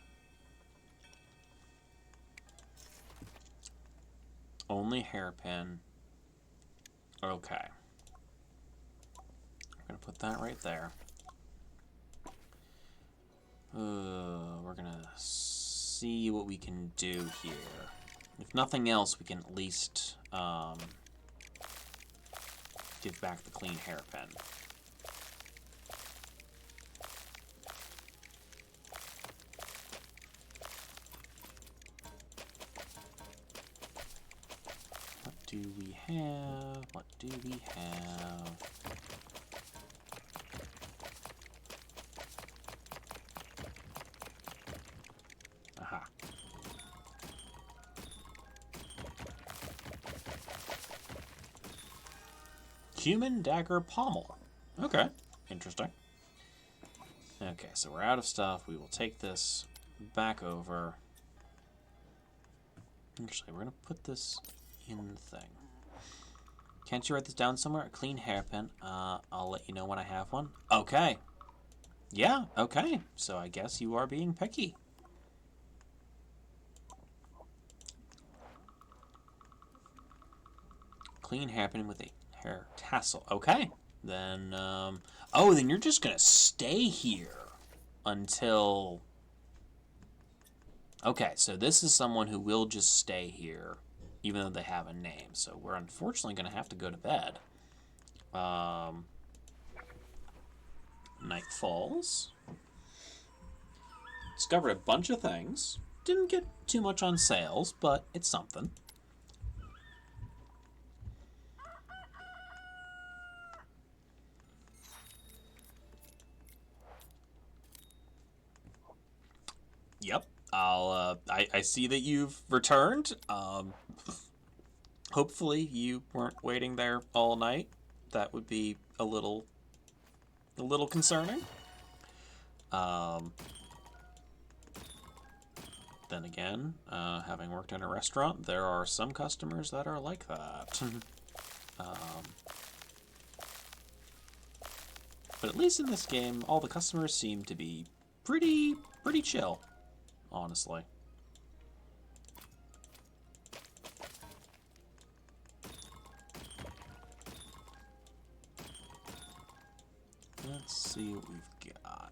S1: Only hairpin. Okay. We're going to put that right there. We're going to see what we can do here. If nothing else, we can at least give back the clean hairpin. What do we have? What do we have? Aha. Human dagger pommel. Okay, interesting. Okay, so we're out of stuff. We will take this back over. Actually, we're going to put this in the thing. Can't you write this down somewhere? A clean hairpin. I'll let you know when I have one. Okay. Yeah, okay. So I guess you are being picky. Clean hairpin with a hair tassel. Okay. Then, oh, then you're just going to stay here until... Okay, so this is someone who will just stay here, even though they have a name. So we're unfortunately going to have to go to bed. Night falls. Discovered a bunch of things. Didn't get too much on sales, but it's something. Yep. I see that you've returned. Hopefully you weren't waiting there all night. That would be a little concerning. Then again, having worked in a restaurant, there are some customers that are like that. But at least in this game, all the customers seem to be pretty chill, honestly. Let's see what we've got.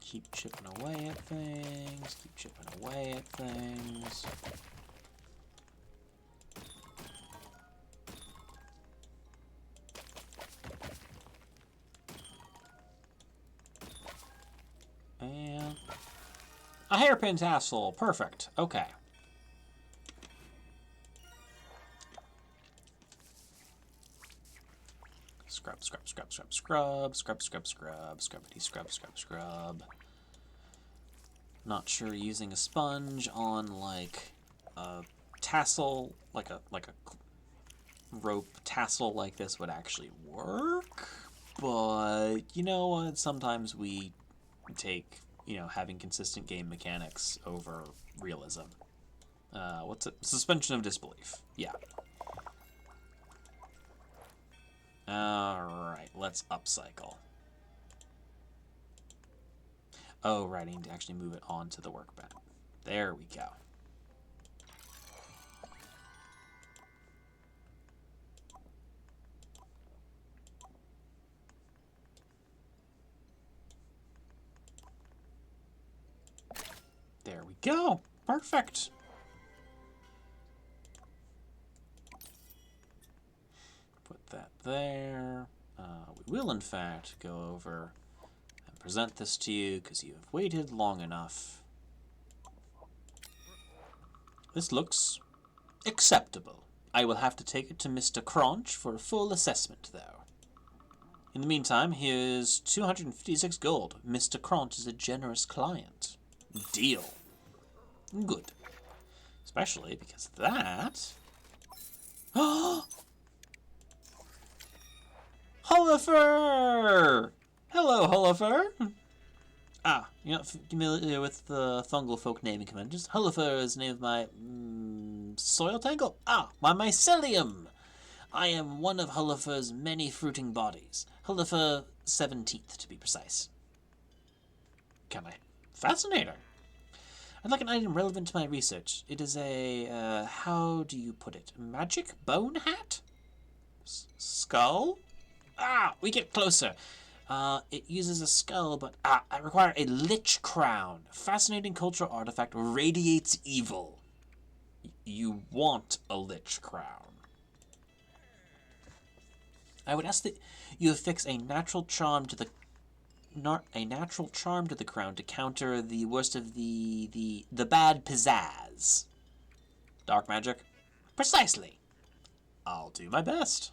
S1: Keep chipping away at things, keep chipping away at things. And a hairpin tassel, perfect, okay. Scrub, scrub, scrub, scrub, scrub, scrub, scrub, scrub, scrubbity, scrub, scrub, scrub. Not sure using a sponge on like a tassel, like a rope tassel like this would actually work. But you know what? Sometimes we take, having consistent game mechanics over realism. What's it? Suspension of disbelief. Yeah. Alright, let's upcycle. Oh, right, I need to actually move it onto the workbench. There we go. There we go. Perfect. Put that there. We will, in fact, go over and present this to you because you have waited long enough. This looks acceptable. I will have to take it to Mr. Crunch for a full assessment, though. In the meantime, here's 256 gold. Mr. Crunch is a generous client. Deal. Good. Especially because that... Hullifer! Hello, Hullifer! Ah, you're not familiar with the Thungle folk naming conventions. Hullifer is the name of my... soil tangle? Ah, my mycelium! I am one of Hullifer's many fruiting bodies. Hullifer 17th, to be precise. Can I? Fascinating! I'd like an item relevant to my research. It is a, how do you put it? Magic bone hat? Skull? Ah, we get closer. It uses a skull, but I require a lich crown. Fascinating cultural artifact radiates evil. You want a lich crown. I would ask that you affix a natural charm to the crown to counter the worst of the bad pizzazz. Dark magic? Precisely. I'll do my best.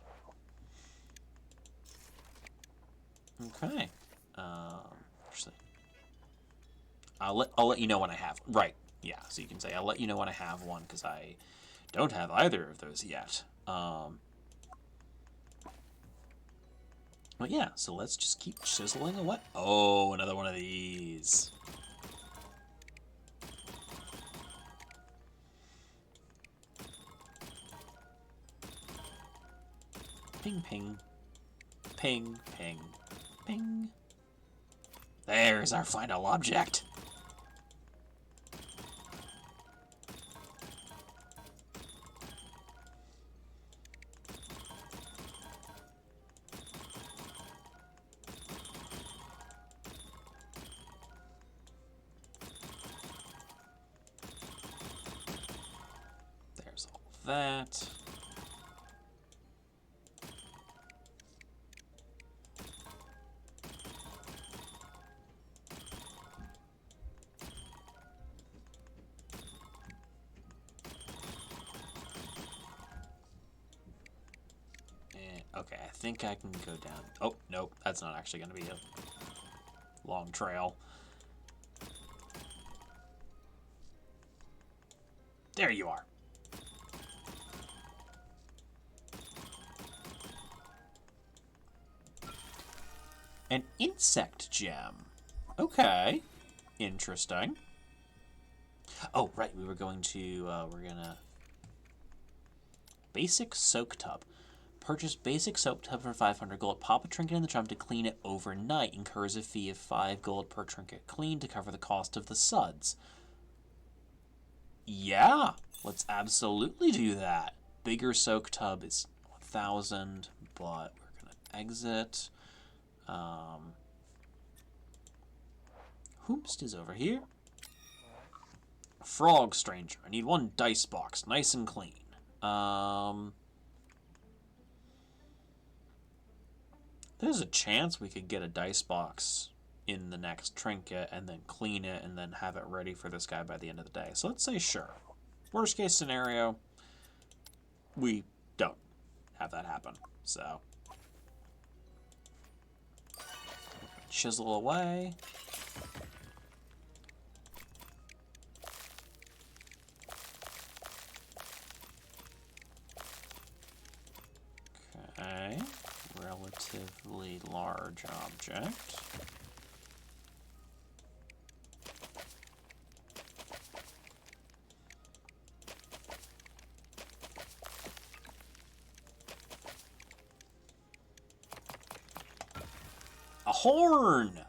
S1: Okay. Actually, I'll let you know when I have. Right. Yeah. So you can say I'll let you know when I have one because I don't have either of those yet. But yeah. So let's just keep chiseling away. Oh, another one of these. Ping, ping, ping, ping. Ping. There's our final object. There's all that. Okay, I think I can go down. Oh, nope, that's not actually going to be a long trail. There you are. An insect gem. Okay, interesting. Oh, right, we were going to, basic soak tub. Purchase basic soap tub for 500 gold. Pop a trinket in the drum to clean it overnight. Incurs a fee of 5 gold per trinket clean to cover the cost of the suds. Yeah, let's absolutely do that. Bigger soak tub is 1,000, but we're going to exit. Hoomst is over here. Frog stranger. I need 1 dice box, nice and clean. There's a chance we could get a dice box in the next trinket and then clean it and then have it ready for this guy by the end of the day. So let's say sure. Worst case scenario, we don't have that happen. So chisel away. Okay. Relatively large object. A horn!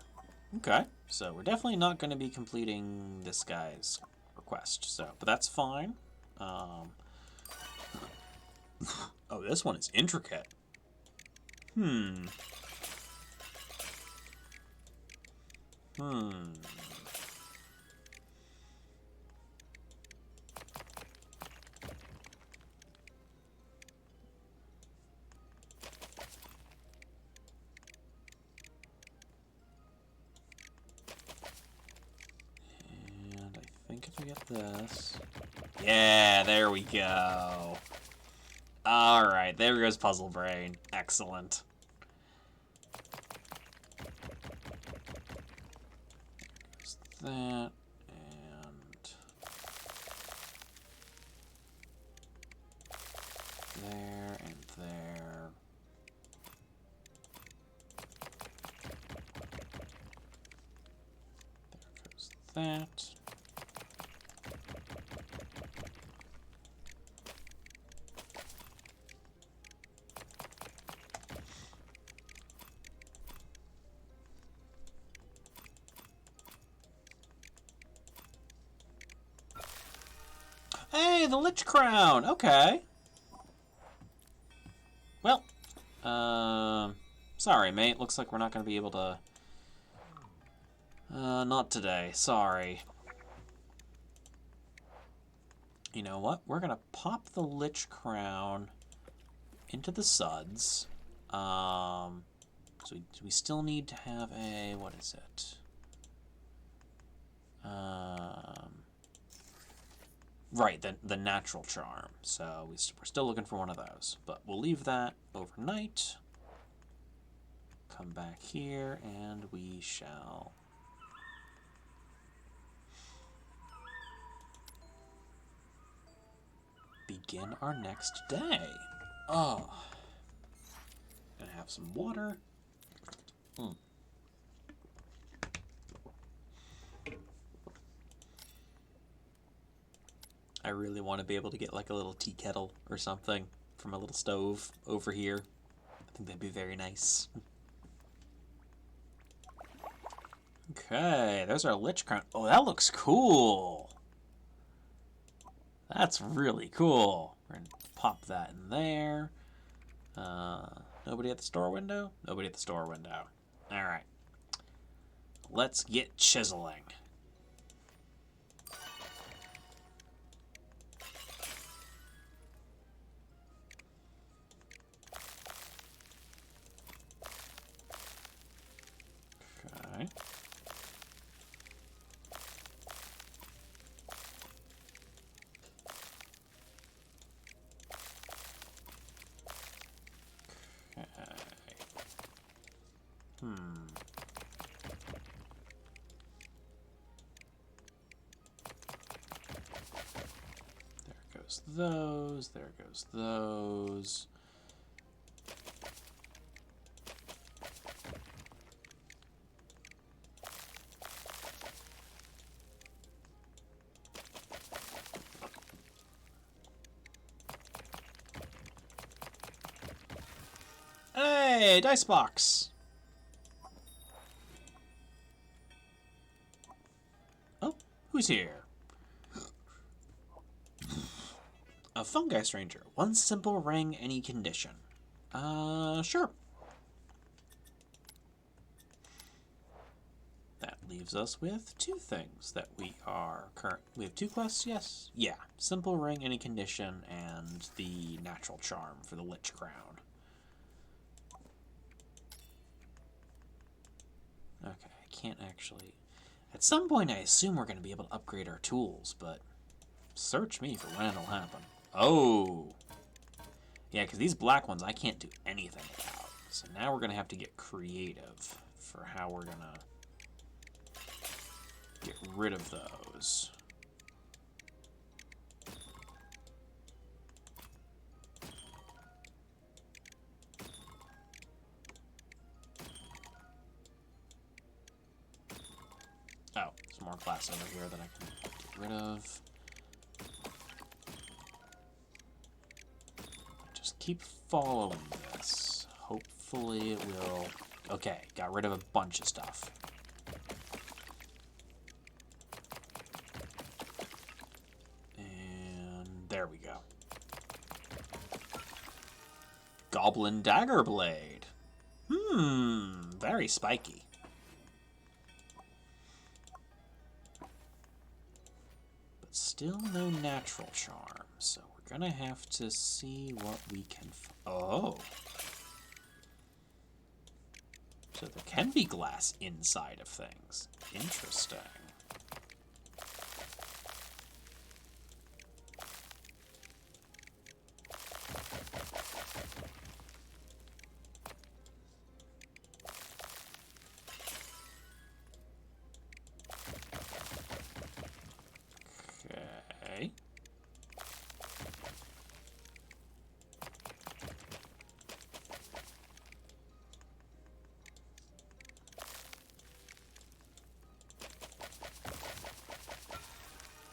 S1: Okay, so we're definitely not going to be completing this guy's request, so, but that's fine. Oh, this one is intricate. And I think if we get this... Yeah, there we go. Alright, there goes Puzzle Brain. Excellent. There's that, and there, and there. There goes that. Hey, the Lich Crown! Okay. Well, sorry, mate. Looks like we're not going to be able to... not today. Sorry. You know what? We're going to pop the Lich Crown into the suds. So we still need to have a... What is it? Right, the natural charm. So we're still looking for one of those. But we'll leave that overnight. Come back here, and we shall... begin our next day. Oh. Gonna have some water. I really want to be able to get like a little tea kettle or something from a little stove over here. I think that'd be very nice. Okay, there's our Lich Crown. Oh, that looks cool. That's really cool. We're going to pop that in there. Nobody at the store window? Nobody at the store window. All right. Let's get chiseling. There goes those. There goes those. Hey, dice box. Oh, who's here? A fungi stranger. One simple ring, any condition. Sure. That leaves us with two things that we are current. We have two quests, yes? Yeah. Simple ring, any condition, and the natural charm for the Lich Crown. Okay, I can't actually... At some point, I assume we're going to be able to upgrade our tools, but search me for when it'll happen. Oh! Yeah, because these black ones I can't do anything about. So now we're going to have to get creative for how we're going to get rid of those. Oh, there's more glass over here that I can get rid of. Just keep following this. Hopefully it will... Okay, got rid of a bunch of stuff. And there we go. Goblin Dagger Blade. Very spiky. But still no natural charm, so we're gonna have to see what we can... Oh! So there can be glass inside of things. Interesting. Okay.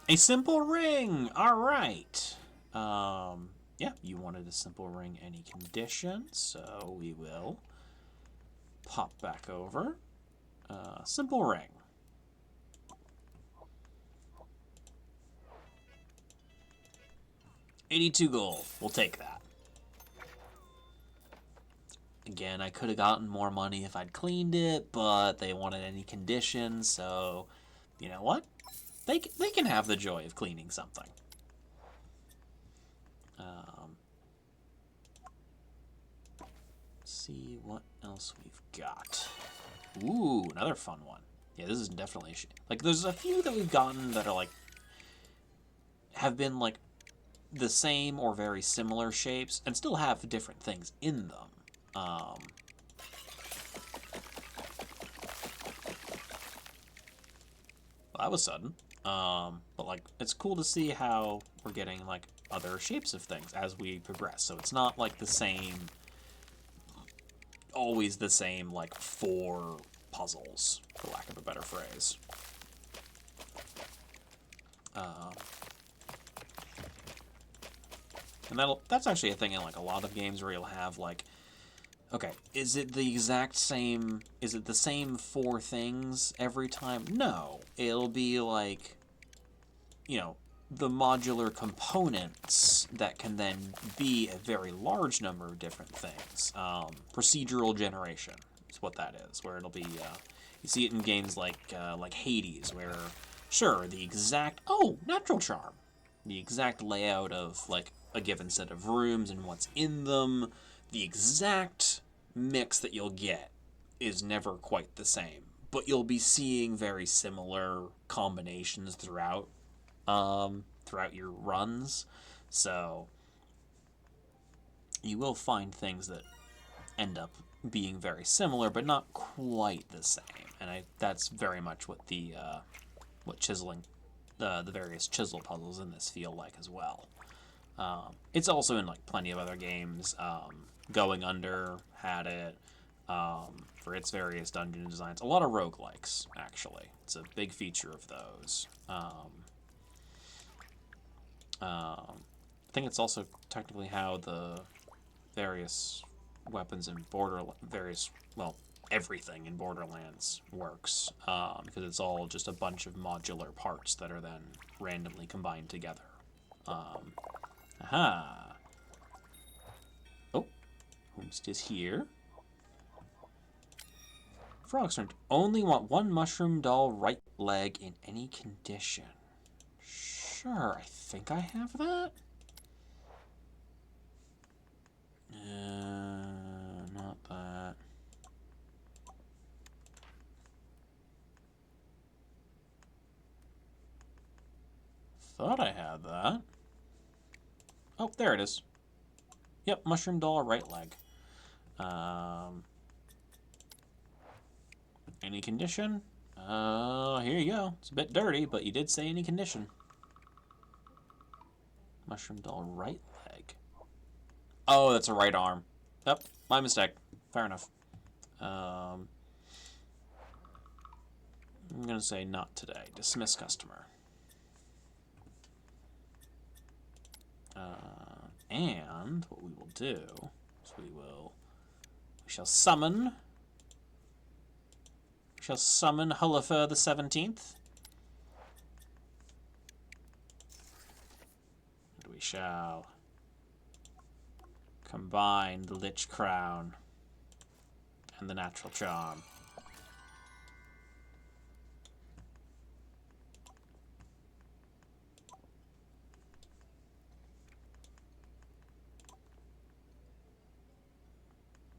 S1: A simple ring! Alright. Yeah, you wanted a simple ring, any condition, so we will pop back over. Simple ring. $82 gold. We'll take that. Again, I could have gotten more money if I'd cleaned it, but they wanted any condition, so you know what? They can have the joy of cleaning something. Let's see what else we've got. Ooh, another fun one. Yeah, this is definitely like there's a few that we've gotten that are like have been like the same or very similar shapes and still have different things in them. Well, that was sudden. But like it's cool to see how we're getting like other shapes of things as we progress. So it's not like the same, always the same like 4 puzzles, for lack of a better phrase. And that's actually a thing in like a lot of games where you'll have like, okay, is it the exact same, is it the same 4 things every time? No, it'll be like, you know, the modular components that can then be a very large number of different things. Procedural generation is what that is, where it'll be, you see it in games like Hades, where, sure, the exact, natural charm, the exact layout of, like, a given set of rooms and what's in them, the exact mix that you'll get is never quite the same, but you'll be seeing very similar combinations throughout your runs, so you will find things that end up being very similar, but not quite the same. And that's very much what what chiseling, the various chisel puzzles in this feel like as well. It's also in like plenty of other games. Going Under had it for its various dungeon designs. A lot of roguelikes, actually. It's a big feature of those. I think it's also technically how the various weapons in everything in Borderlands works, because it's all just a bunch of modular parts that are then randomly combined together. Aha! Oh, Homest is here. Frog's turn. Only want one mushroom doll right leg in any condition. Sure, I think I have that. Not that. Thought I had that. Oh, there it is. Yep, mushroom doll right leg. Any condition? Here you go. It's a bit dirty, but you did say any condition. Mushroom doll right leg. Oh, that's a right arm. Yep, my mistake. Fair enough. I'm going to say not today. Dismiss customer. And what we will do is we shall summon Hullifer the 17th. And we shall combine the Lich Crown and the Natural Charm.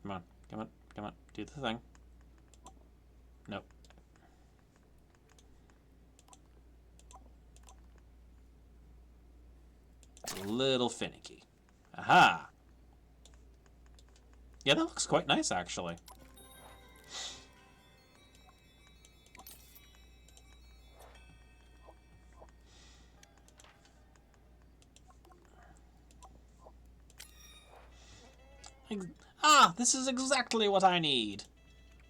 S1: Come on, come on, come on, do the thing. Nope. It's a little finicky. Aha! Yeah, that looks quite nice, actually. Ah, this is exactly what I need.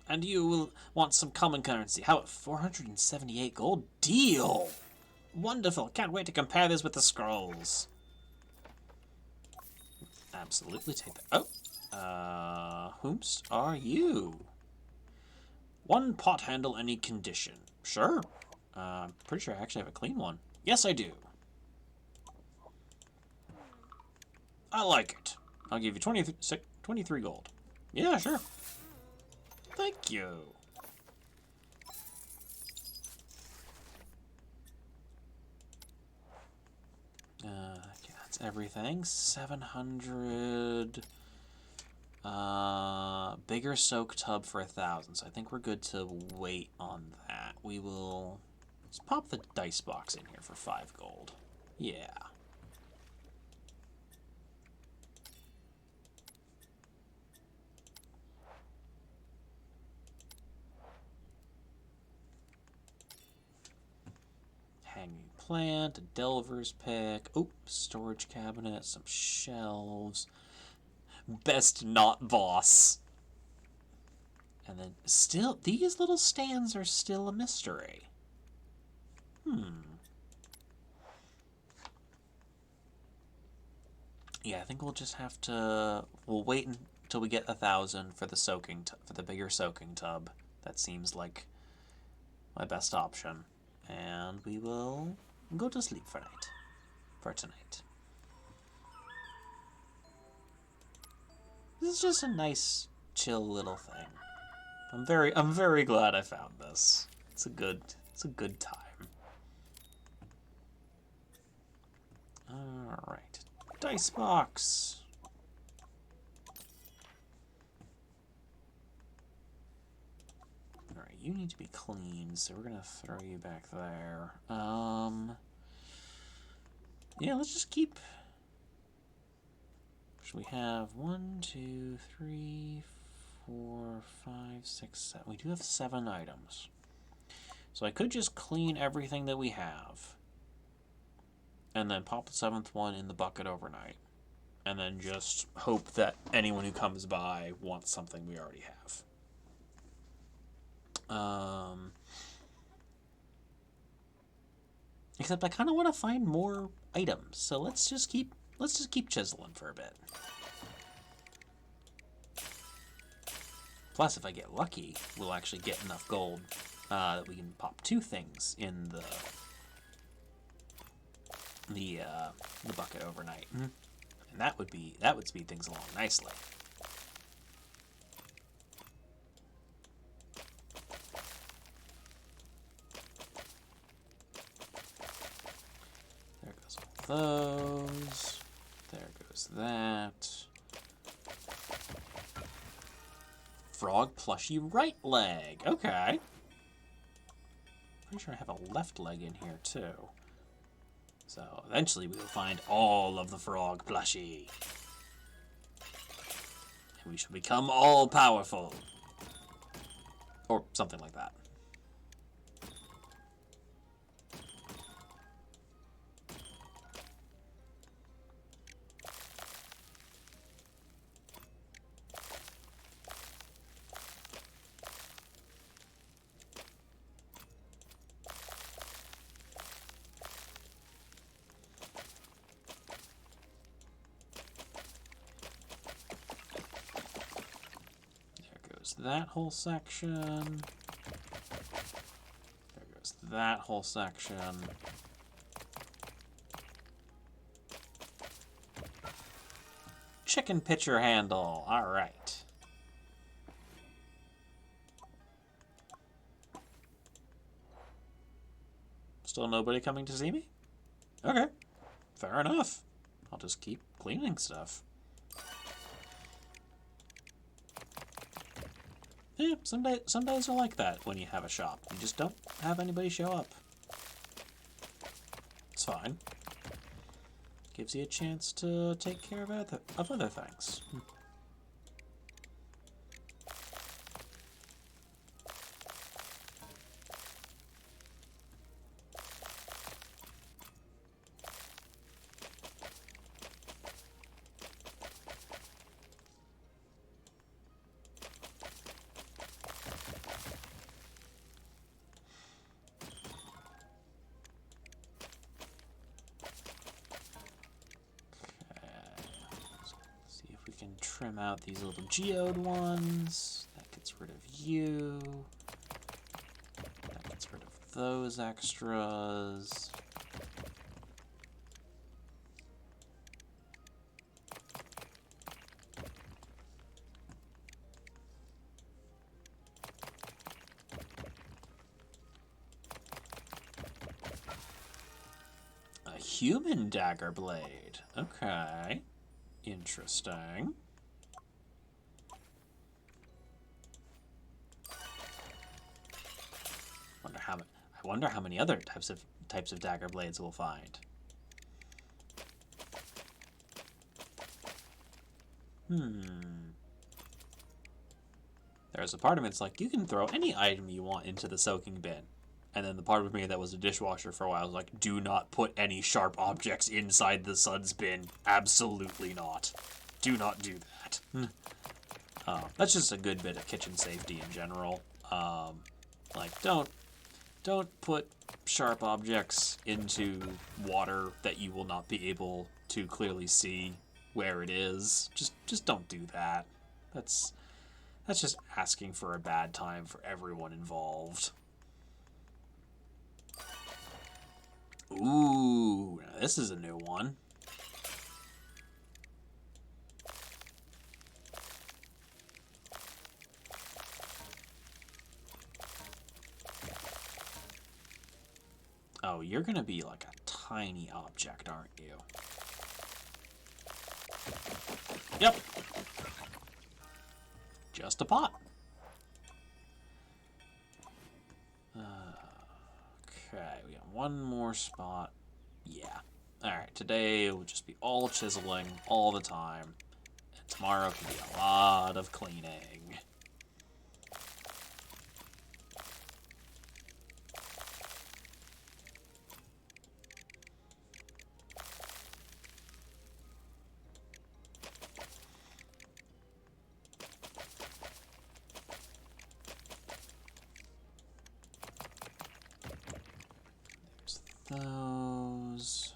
S1: And you will want some common currency. How about 478 gold? Deal! Wonderful. Can't wait to compare this with the scrolls. Absolutely take that. Oh. Whomst are you? One pot handle any condition. Sure. I'm pretty sure I actually have a clean one. Yes, I do. I like it. I'll give you 23 gold. Yeah, sure. Thank you. Okay, that's everything. 700. Bigger soak tub for 1,000. So I think we're good to wait on that. Let's pop the dice box in here for 5 gold. Yeah. Hanging plant, a delver's pick. Oh, storage cabinet, some shelves. Best not boss. And then still, these little stands are still a mystery. Yeah, I think we'll just have to. We'll wait until we get 1,000 for the for the bigger soaking tub. That seems like my best option, and we will go to sleep for tonight. This is just a nice, chill little thing. I'm very glad I found this. It's a good time. All right, dice box. All right, you need to be clean, so we're gonna throw you back there. Yeah, let's just keep. So we have 1, 2, 3, 4, 5, 6, 7. We do have 7 items. So I could just clean everything that we have. And then pop the 7th one in the bucket overnight. And then just hope that anyone who comes by wants something we already have. Except I kind of want to find more items, so let's just keep chiseling for a bit. Plus, if I get lucky, we'll actually get enough gold that we can pop 2 things in the bucket overnight, and that would speed things along nicely. Those. There goes that. Frog plushie right leg. Okay. Pretty sure I have a left leg in here too. So eventually we will find all of the frog plushie. And we shall become all powerful. Or something like that. That whole section. There goes that whole section. Chicken pitcher handle. All right. Still nobody coming to see me? Okay. Fair enough. I'll just keep cleaning stuff. Yeah, some days are like that when you have a shop. You just don't have anybody show up. It's fine. Gives you a chance to take care of other things. Trim out these little geode ones. That gets rid of you. That gets rid of those extras. A human dagger blade. Okay. Interesting. I wonder how many other types of dagger blades we'll find. There's a part of me that's like, you can throw any item you want into the soaking bin. And then the part of me that was a dishwasher for a while was like, do not put any sharp objects inside the suds bin. Absolutely not. Do not do that. That's just a good bit of kitchen safety in general. Like, don't put sharp objects into water that you will not be able to clearly see where it is. Just don't do that. That's just asking for a bad time for everyone involved. Ooh, now this is a new one. Oh, you're gonna be like a tiny object, aren't you? Yep. Just a pot. Okay, we got one more spot. Yeah. Alright, today will just be all chiseling all the time. And tomorrow can be a lot of cleaning. those.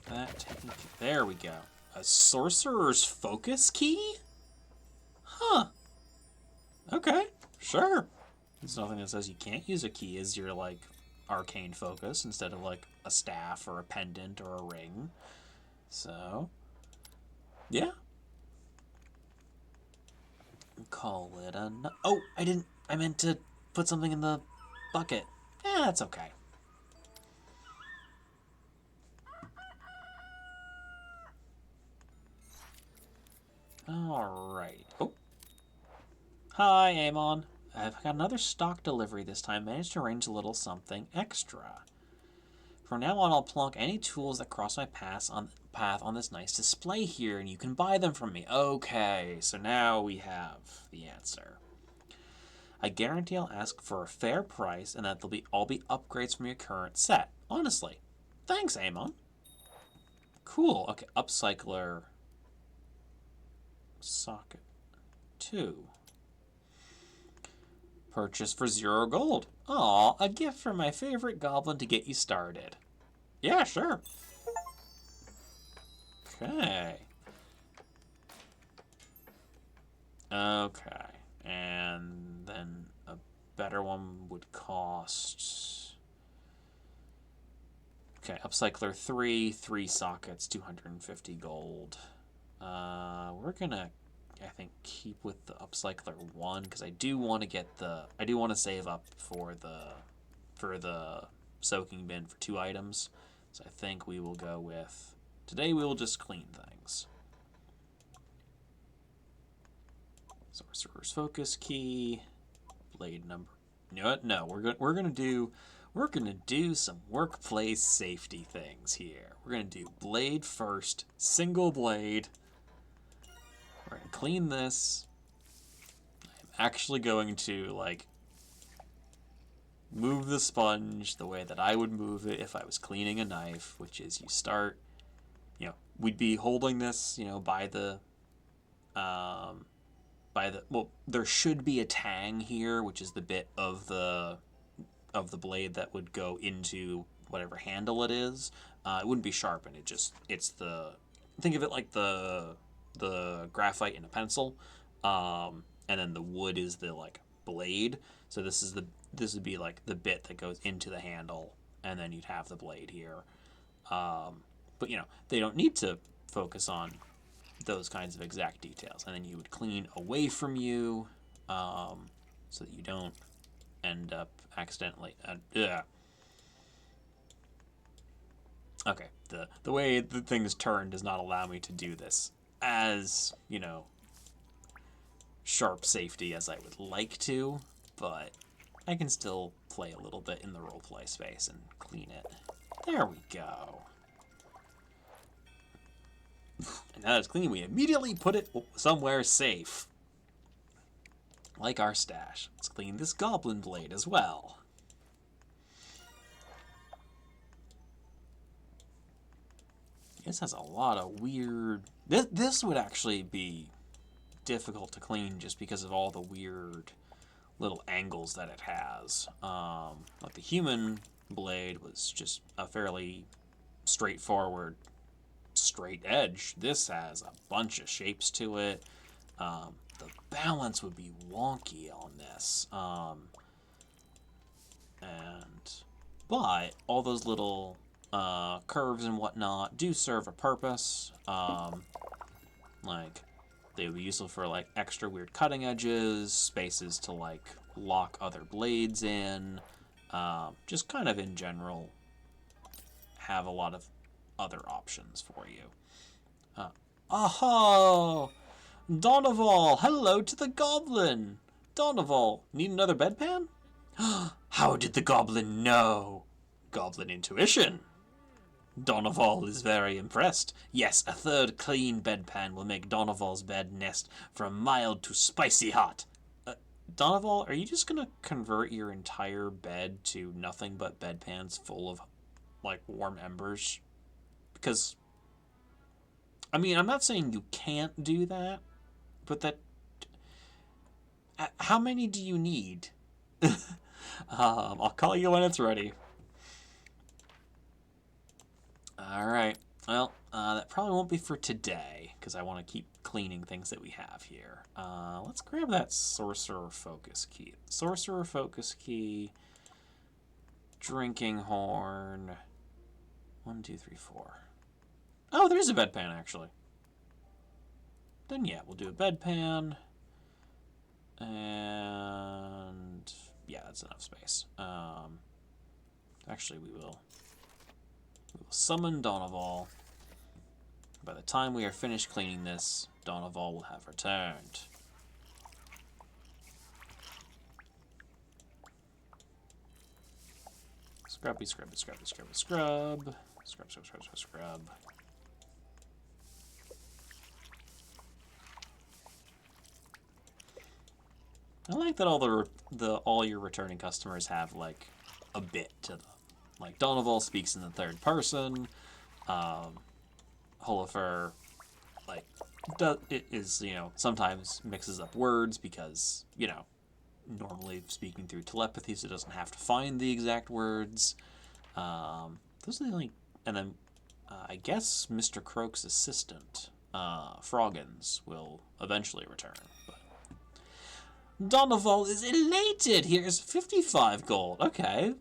S1: That taken. There we go. A sorcerer's focus key? Huh. Okay, sure. There's nothing that says you can't use a key as your, like, arcane focus instead of, like, a staff or a pendant or a ring. So, yeah. Call it a... Oh, I meant to put something in the bucket. That's okay. Alright. Oh. Hi, Amon. I've got another stock delivery this time. Managed to arrange a little something extra. From now on, I'll plonk any tools that cross my path on this nice display here, and you can buy them from me. Okay, so now we have the answer. I guarantee I'll ask for a fair price, and that they'll all be upgrades from your current set. Honestly. Thanks, Amon. Cool. Okay, upcycler. Socket 2. Purchase for 0 gold. Aw, a gift from my favorite goblin to get you started. Yeah, sure. Okay. Okay. And then a better one would cost... Okay, upcycler 3, 3 sockets, 250 gold. We're gonna, I think, keep with the upcycler 1 because I do want to get the, I do want to save up for the soaking bin for 2 items. So I think we will go with, today we will just clean things. Sorcerer's focus key, blade number. You know what? No, we're gonna do some workplace safety things here. We're gonna do blade first, single blade. We're gonna clean this. I'm actually going to, like, move the sponge the way that I would move it if I was cleaning a knife, which is you start, you know, we'd be holding this, you know, by the, well, there should be a tang here, which is the bit of the blade that would go into whatever handle it is. It wouldn't be sharpened. It's the, think of it like the graphite in a pencil, and then the wood is the, like, blade. So this would be like the bit that goes into the handle, and then you'd have the blade here. But you know, they don't need to focus on those kinds of exact details. And then you would clean away from you, so that you don't end up accidentally. Okay, the way the thing is turned does not allow me to do this as, you know, sharp safety as I would like to, but I can still play a little bit in the roleplay space and clean it. There we go. And now that it's clean, we immediately put it somewhere safe. Like our stash. Let's clean this goblin blade as well. This has a lot of weird... This would actually be difficult to clean just because of all the weird little angles that it has. Like the human blade was just a fairly straightforward, straight edge. This has a bunch of shapes to it. The balance would be wonky on this. But all those little curves and whatnot do serve a purpose. Like, they would be useful for, like, extra weird cutting edges, spaces to, like, lock other blades in. Just kind of in general have a lot of other options for you. Oh! Donoval! Hello to the goblin! Donoval, need another bedpan? How did the goblin know? Goblin intuition. Donoval is very impressed. Yes, a 3rd clean bedpan will make Donoval's bed nest from mild to spicy hot. Donoval, are you just gonna convert your entire bed to nothing but bedpans full of, like, warm embers? Because, I mean, I'm not saying you can't do that, But that... How many do you need? I'll call you when it's ready. Alright. Well, that probably won't be for today, because I want to keep cleaning things that we have here. Let's grab that Sorcerer Focus Key. Sorcerer Focus Key, Drinking Horn, 1, 2, 3, 4. Oh, there's a bedpan, actually. Then, yeah, we'll do a bedpan. And, yeah, that's enough space. Actually, we will summon Donoval. By the time we are finished cleaning this, Donoval will have returned. Scrubby, scrubby, scrubby, scrubby, scrub. Scrub, scrub, scrub, scrub, scrub. I like that all your returning customers have like a bit to them. Like Donoval speaks in the third person. Holifer, like, sometimes mixes up words because, normally speaking through telepathy, so it doesn't have to find the exact words. Those are the only... And then, I guess Mr. Croak's assistant, Froggins, will eventually return. But Donoval is elated! Here's 55 gold. Okay.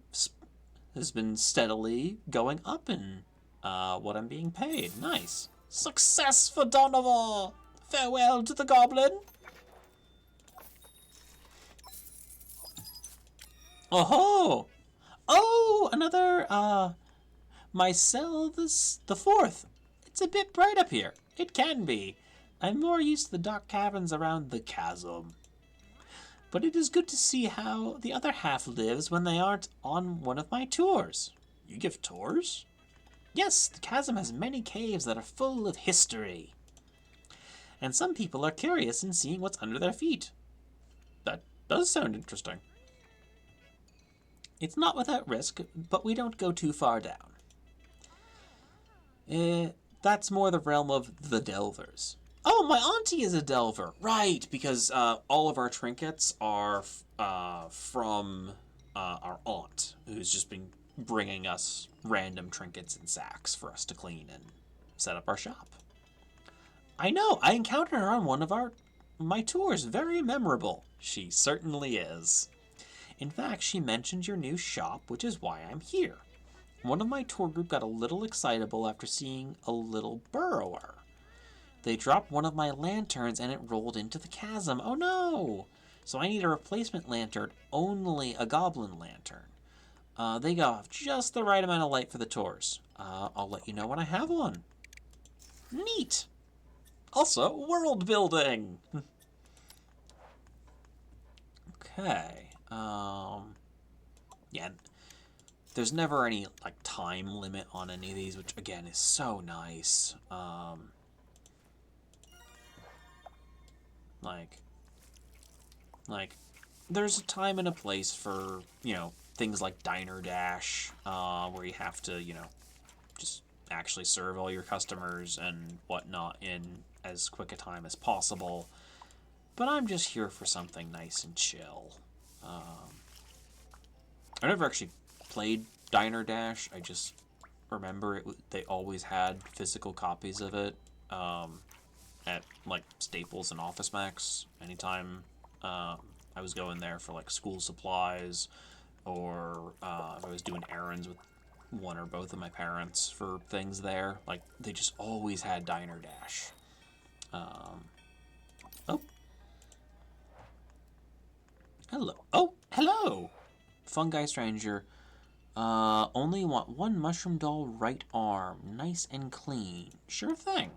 S1: Has been steadily going up in what I'm being paid. Nice. Success for Donoval! Farewell to the goblin! Oh-ho! Oh, another, Mycel the Fourth. It's a bit bright up here. It can be. I'm more used to the dark caverns around the chasm. But it is good to see how the other half lives when they aren't on one of my tours. You give tours? Yes, the chasm has many caves that are full of history. And some people are curious in seeing what's under their feet. That does sound interesting. It's not without risk, but we don't go too far down. That's more the realm of the Delvers. Oh, my auntie is a Delver. Right, because all of our trinkets are from our aunt, who's just been bringing us random trinkets in sacks for us to clean and set up our shop. I know, I encountered her on one of my tours. Very memorable. She certainly is. In fact, she mentioned your new shop, which is why I'm here. One of my tour group got a little excitable after seeing a little burrower. They dropped one of my lanterns and it rolled into the chasm. Oh no! So I need a replacement lantern, only a goblin lantern. They got just the right amount of light for the tours. I'll let you know when I have one. Neat! Also, world building! Okay. Yeah, there's never any, like, time limit on any of these, which, again, is so nice. Like, there's a time and a place for, things like Diner Dash, where you have to, just actually serve all your customers and whatnot in as quick a time as possible. But I'm just here for something nice and chill. I never actually played Diner Dash. I just remember they always had physical copies of it at, like, Staples and Office Max. Anytime I was going there for, like, school supplies, or if I was doing errands with one or both of my parents for things there, like, they just always had Diner Dash. Oh. Hello. Oh, hello! Fungi Stranger. Only want one mushroom doll right arm. Nice and clean. Sure thing.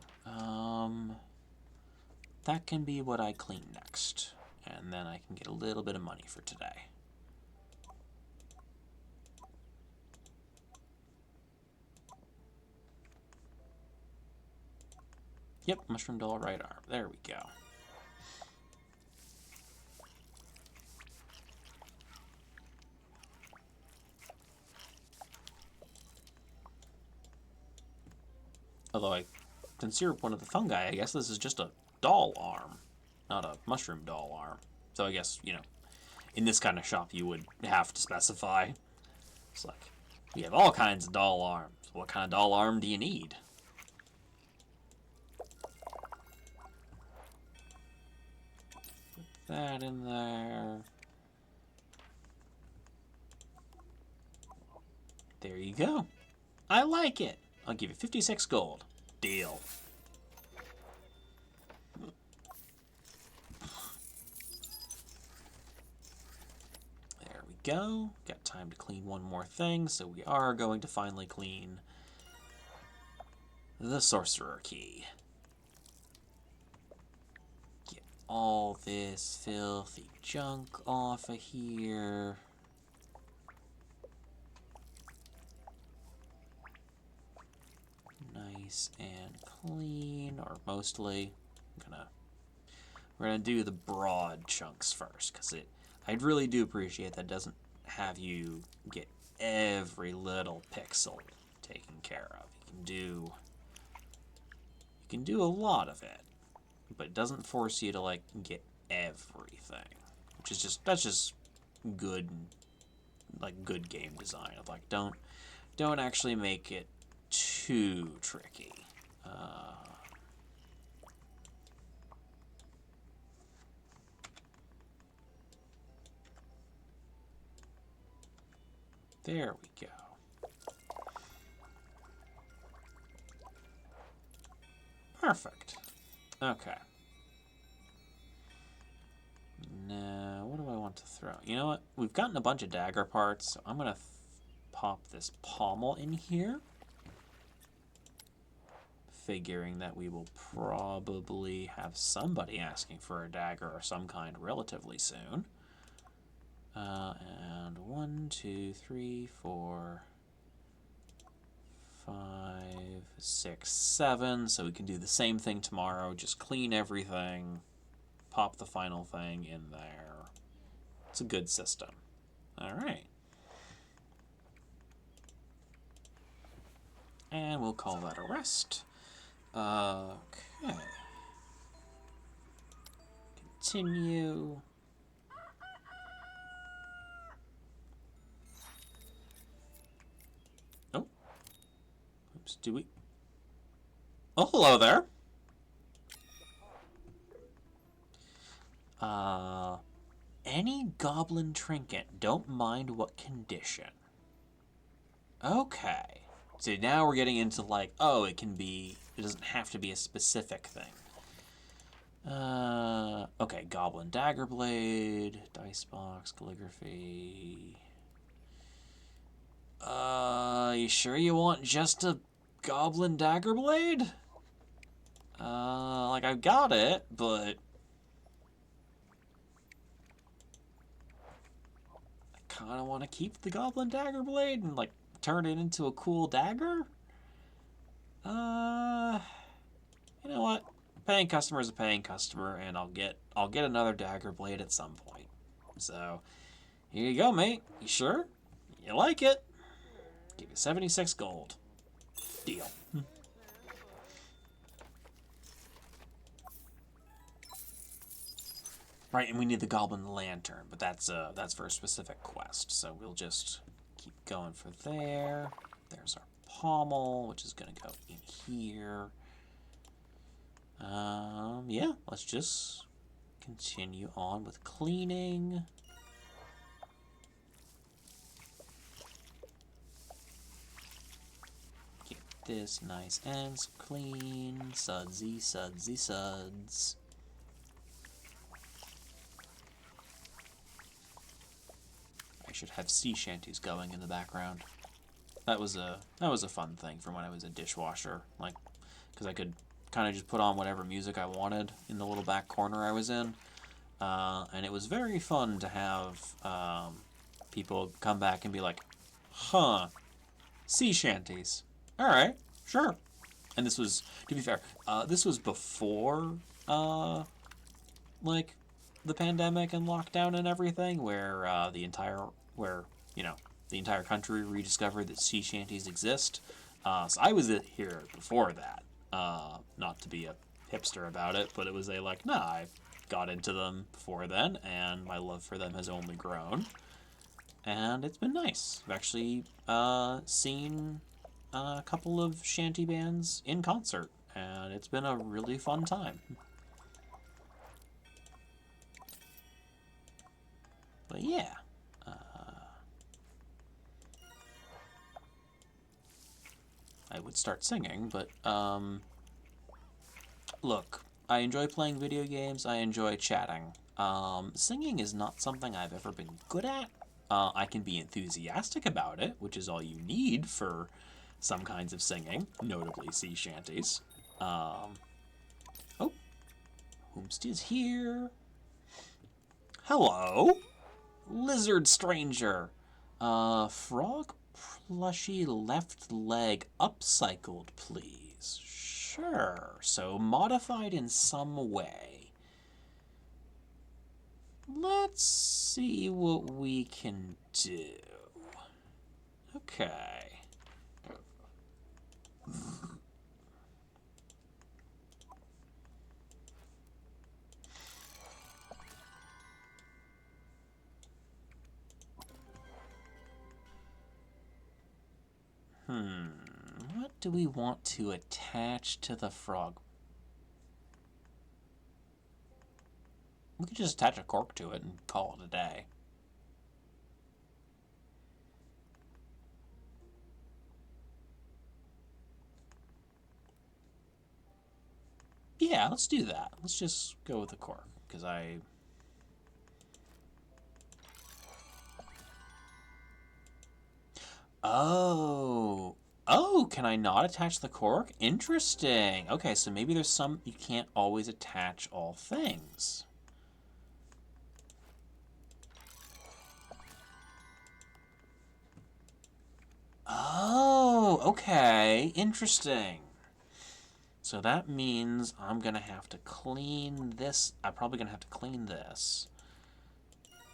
S1: That can be what I clean next. And then I can get a little bit of money for today. Yep, mushroom doll right arm. There we go. Although since you're one of the fungi, I guess this is just a doll arm. not a mushroom doll arm. So I guess, you know, in this kind of shop you would have to specify. It's like, we have all kinds of doll arms. What kind of doll arm do you need? Put that in there. There you go. I like it. I'll give you 56 gold. Deal. There we go. Got time to clean one more thing, so we are going to finally clean the sorcerer key. Get all this filthy junk off of here. Nice and clean, or mostly. We're gonna do the broad chunks first, because I really do appreciate that it doesn't have you get every little pixel taken care of. You can do a lot of it, but it doesn't force you to like get everything, which is that's just good, like good game design of like don't actually make it too tricky. There we go. Perfect. Okay. Now, what do I want to throw? You know what? We've gotten a bunch of dagger parts, so I'm going to pop this pommel in here. Figuring that we will probably have somebody asking for a dagger or some kind relatively soon. And 1, 2, 3, 4, 5, 6, 7. So we can do the same thing tomorrow. Just clean everything. Pop the final thing in there. It's a good system. All right. And we'll call that a rest. Okay. Continue. Oh. Oops, do we? Oh, hello there. Any goblin trinket, don't mind what condition. Okay. So now we're getting into like, oh, it doesn't have to be a specific thing. Okay, goblin dagger blade, dice box, calligraphy. You sure you want just a goblin dagger blade? Like I've got it, but I kind of want to keep the goblin dagger blade and like turn it into a cool dagger. You know what? Paying customer is a paying customer, and I'll get another dagger blade at some point. So here you go, mate. You sure? You like it? Give you 76 gold. Deal. Right, and we need the goblin lantern, but that's for a specific quest. So we'll just keep going for there. There's our pommel, which is gonna go in here. Yeah, let's just continue on with cleaning. Get this nice and clean. Sudsy, sudsy, suds. I should have sea shanties going in the background. That was a fun thing from when I was a dishwasher, like, because I could kind of just put on whatever music I wanted in the little back corner I was in, and it was very fun to have people come back and be like, huh, sea shanties, all right, sure. And this was, to be fair, this was before like the pandemic and lockdown and everything, where the entire country rediscovered that sea shanties exist. So I was here before that. Not to be a hipster about it, but it was nah, I got into them before then, and my love for them has only grown. And it's been nice. I've actually seen a couple of shanty bands in concert, and it's been a really fun time. But yeah. I would start singing, but look, I enjoy playing video games, I enjoy chatting. Singing is not something I've ever been good at. I can be enthusiastic about it, which is all you need for some kinds of singing, notably sea shanties. Oh, whomst is here? Hello, lizard stranger. Frog plushie left leg upcycled, please. Sure, so modified in some way. Let's see what we can do. Okay. What do we want to attach to the frog? We could just attach a cork to it and call it a day. Yeah, let's do that. Let's just go with the cork, because Oh. Oh, can I not attach the cork? Interesting. Okay, so maybe there's some... You can't always attach all things. Oh, okay. Interesting. So that means I'm going to have to clean this. I'm probably going to have to clean this.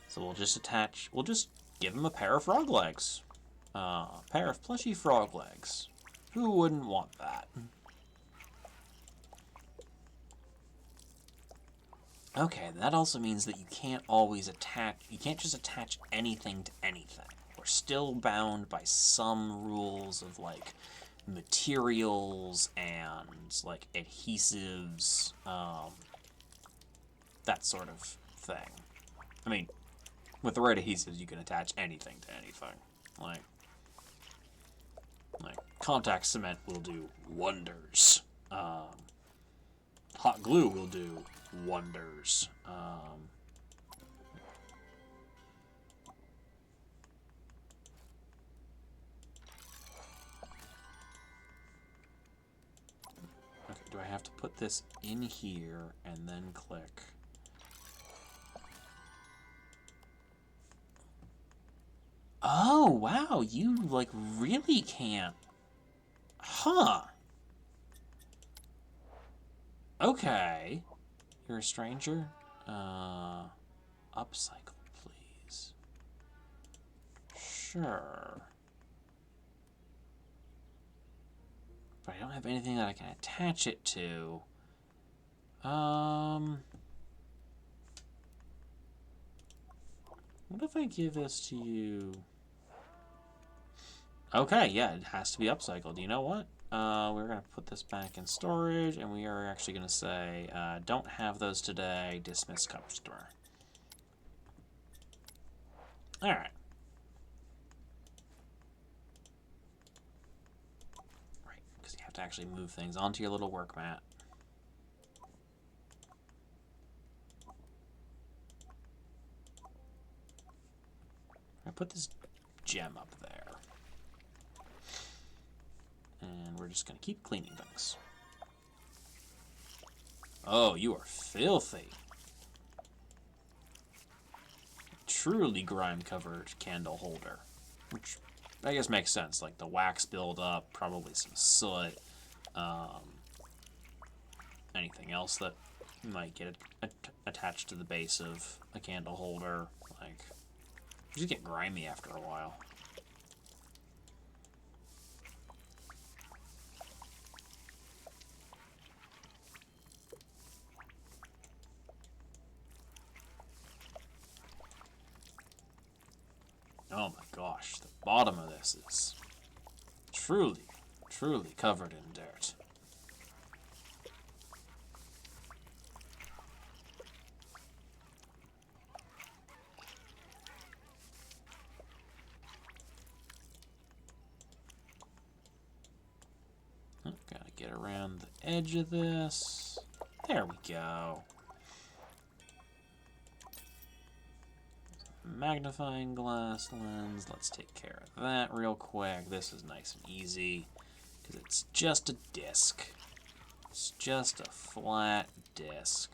S1: So we'll just attach... We'll just give him a pair of frog legs. Pair of plushy frog legs. Who wouldn't want that? Okay, that also means that you can't always attach... You can't just attach anything to anything. We're still bound by some rules of, like, materials and, like, adhesives, that sort of thing. I mean, with the right adhesives, you can attach anything to anything. Like contact cement will do wonders. Hot glue will do wonders. Okay, do I have to put this in here and then click? Oh, wow, you, like, really can't. Huh. Okay. You're a stranger? Upcycle, please. Sure. But I don't have anything that I can attach it to. What if I give this to you? Okay, yeah, it has to be upcycled. You know what? We're going to put this back in storage, and we are actually going to say, don't have those today, dismiss customer. Alright. Right, because you have to actually move things onto your little work mat. I put this gem up there. And we're just going to keep cleaning things. Oh, you are filthy. Truly grime-covered candle holder. Which I guess makes sense. Like the wax buildup, probably some soot. Anything else that might get attached to the base of a candle holder. Like, you just get grimy after a while. gosh, the bottom of this is truly, truly covered in dirt. Oh, gotta get around the edge of this. There we go. Magnifying glass lens. Let's take care of that real quick. This is nice and easy because it's just a disc. It's just a flat disc.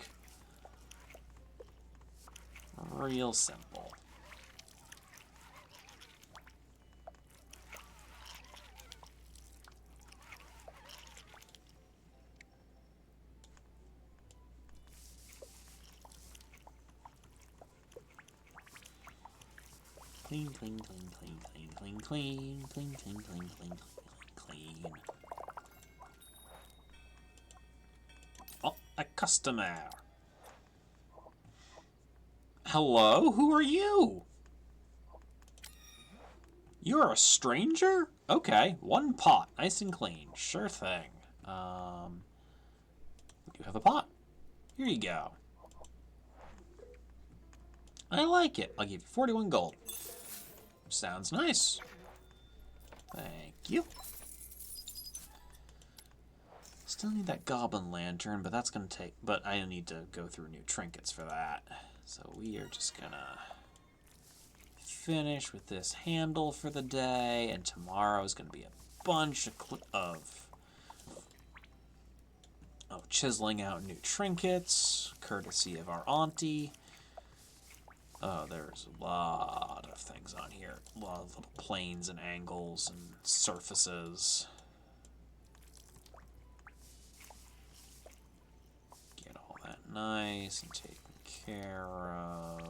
S1: Real simple. Clean, clean, clean, clean, clean, clean, clean, clean, clean, clean, clean, clean, clean. Oh, a customer. Hello? Who are you? You're a stranger? Okay, one pot, nice and clean. Sure thing. You have a pot. Here you go. I like it. I'll give you 41 gold. Sounds nice. Thank you. Still need that goblin lantern, but that's gonna take... But I need to go through new trinkets for that. So we are just gonna finish with this handle for the day, and tomorrow is gonna be a bunch of chiseling out new trinkets, courtesy of our auntie. Oh, there's a lot of things on here. A lot of little planes and angles and surfaces. Get all that nice and taken care of.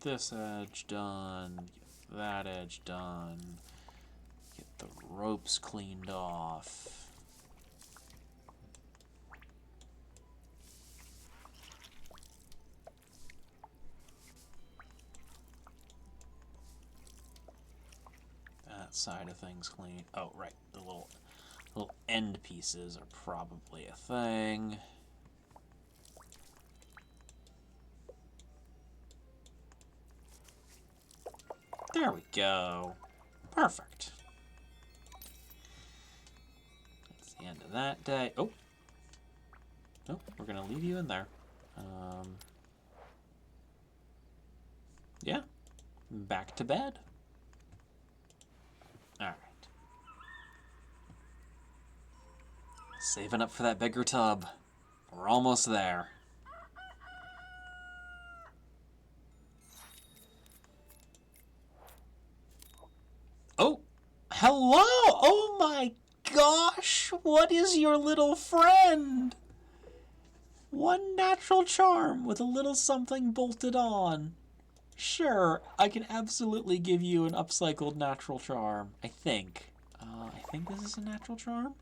S1: This edge done, get that edge done, get the ropes cleaned off. That side of things clean. Oh, right, the little end pieces are probably a thing. There we go. Perfect. That's the end of that day. Oh. Nope, we're going to leave you in there. Yeah. Back to bed. Alright. Saving up for that bigger tub. We're almost there. Oh, hello! Oh my gosh! What is your little friend? One natural charm with a little something bolted on. Sure, I can absolutely give you an upcycled natural charm. I think. I think this is a natural charm?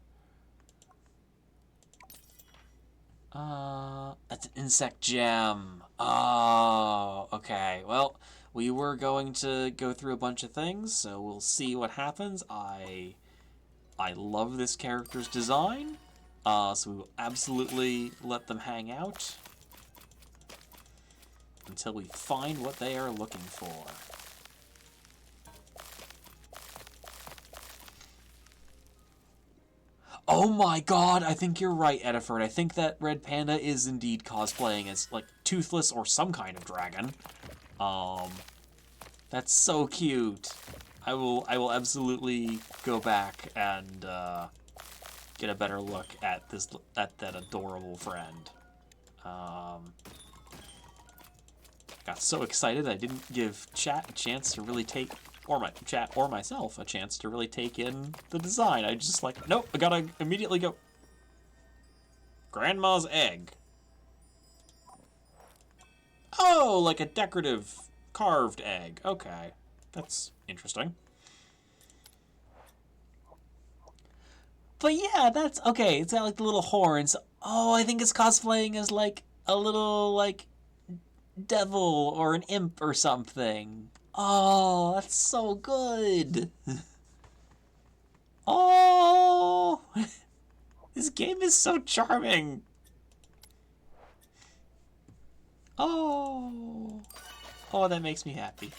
S1: That's an insect gem. Oh, okay. Well, we were going to go through a bunch of things, so we'll see what happens. I love this character's design, so we will absolutely let them hang out until we find what they are looking for. Oh my god, I think you're right, Ediford. I think that Red Panda is indeed cosplaying as, like, Toothless or some kind of dragon. That's so cute. I will absolutely go back and get a better look at that adorable friend. Got so excited I didn't give chat a chance to really take, or my chat or myself a chance to really take in the design. I just like, nope, I gotta immediately go. Grandma's egg. Oh, like a decorative carved egg. Okay, that's interesting. But yeah, that's okay. It's got like the little horns. Oh, I think it's cosplaying as like a little like devil or an imp or something. Oh, that's so good. Oh, this game is so charming. Oh, oh, that makes me happy.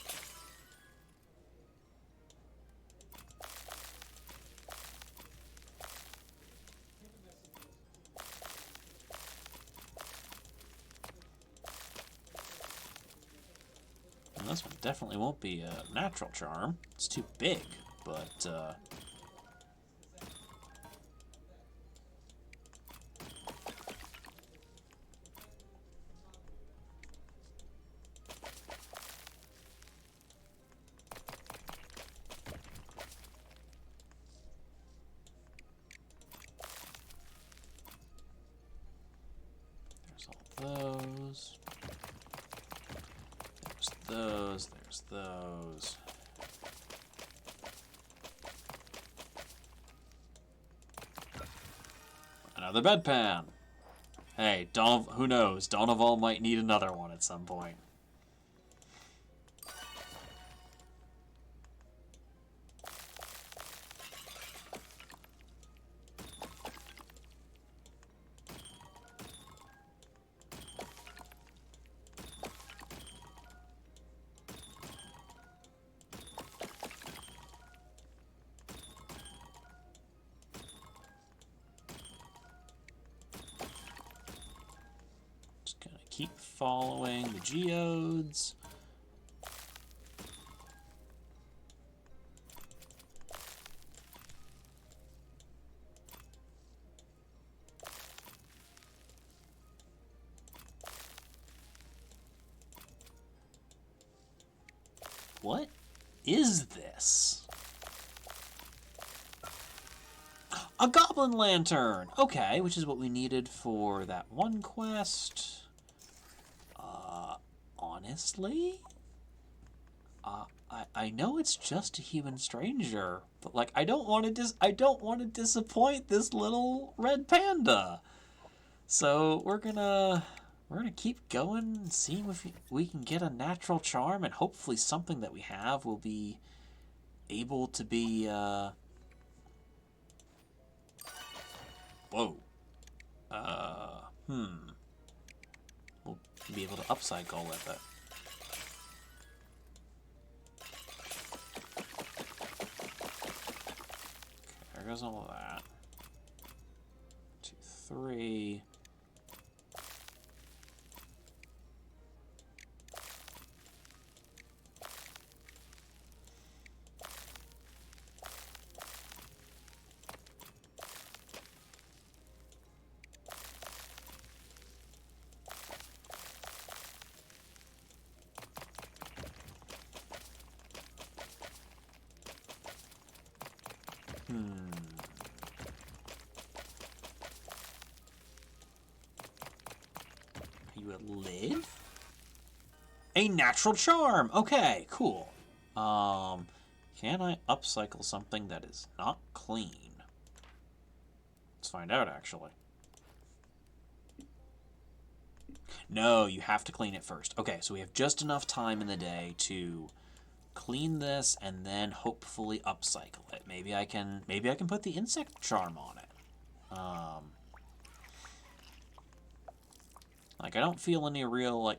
S1: And this one definitely won't be a natural charm. It's too big, but there's all those. There's those. Another bedpan. Hey, who knows? Donoval might need another one at some point. Just gonna keep following the geodes. What is this? A goblin lantern! Okay, which is what we needed for that one quest. Honestly? I know it's just a human stranger, but like I don't want to disappoint this little red panda. So we're gonna keep going and seeing if we can get a natural charm, and hopefully something that we have will be able to be whoa. We'll be able to upcycle with it. Okay, there goes all of that. 2, 3. Are you a lid? A natural charm! Okay, cool. Can I upcycle something that is not clean? Let's find out, actually. No, you have to clean it first. Okay, so we have just enough time in the day to clean this and then hopefully upcycle it. Maybe I can put the insect charm on it. Like I don't feel any real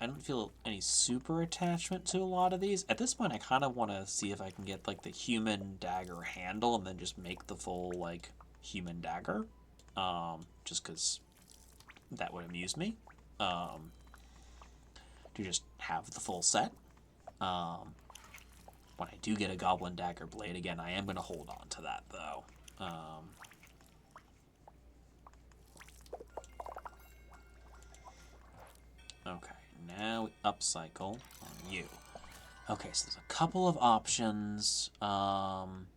S1: I don't feel any super attachment to a lot of these. At this point I kind of want to see if I can get like the human dagger handle and then just make the full like human dagger. Just cuz that would amuse me. To just have the full set. When I do get a goblin dagger blade again, I am going to hold on to that though. Okay, now we upcycle on you. Okay, so there's a couple of options. Dagger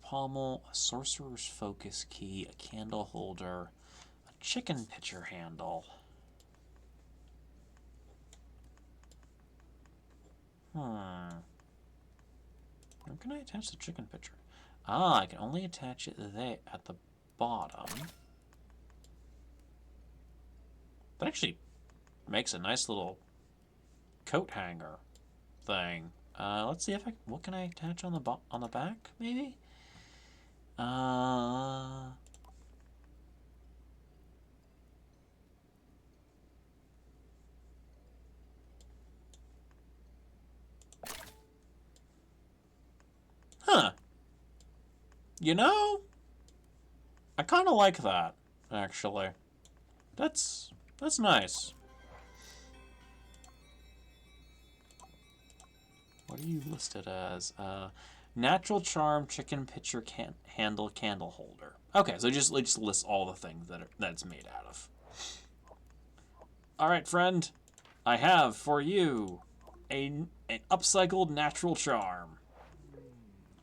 S1: pommel, a sorcerer's focus key, a candle holder, a chicken pitcher handle. Where can I attach the chicken pitcher? Ah, I can only attach it there at the bottom. That actually makes a nice little coat hanger thing. Let's see if what can I attach on the back, maybe? Huh. You know, I kind of like that, actually. That's nice. What are you listed as? Natural charm, chicken pitcher, handle, candle holder. Okay, so just lists all the things that it's made out of. All right, friend, I have for you an upcycled natural charm.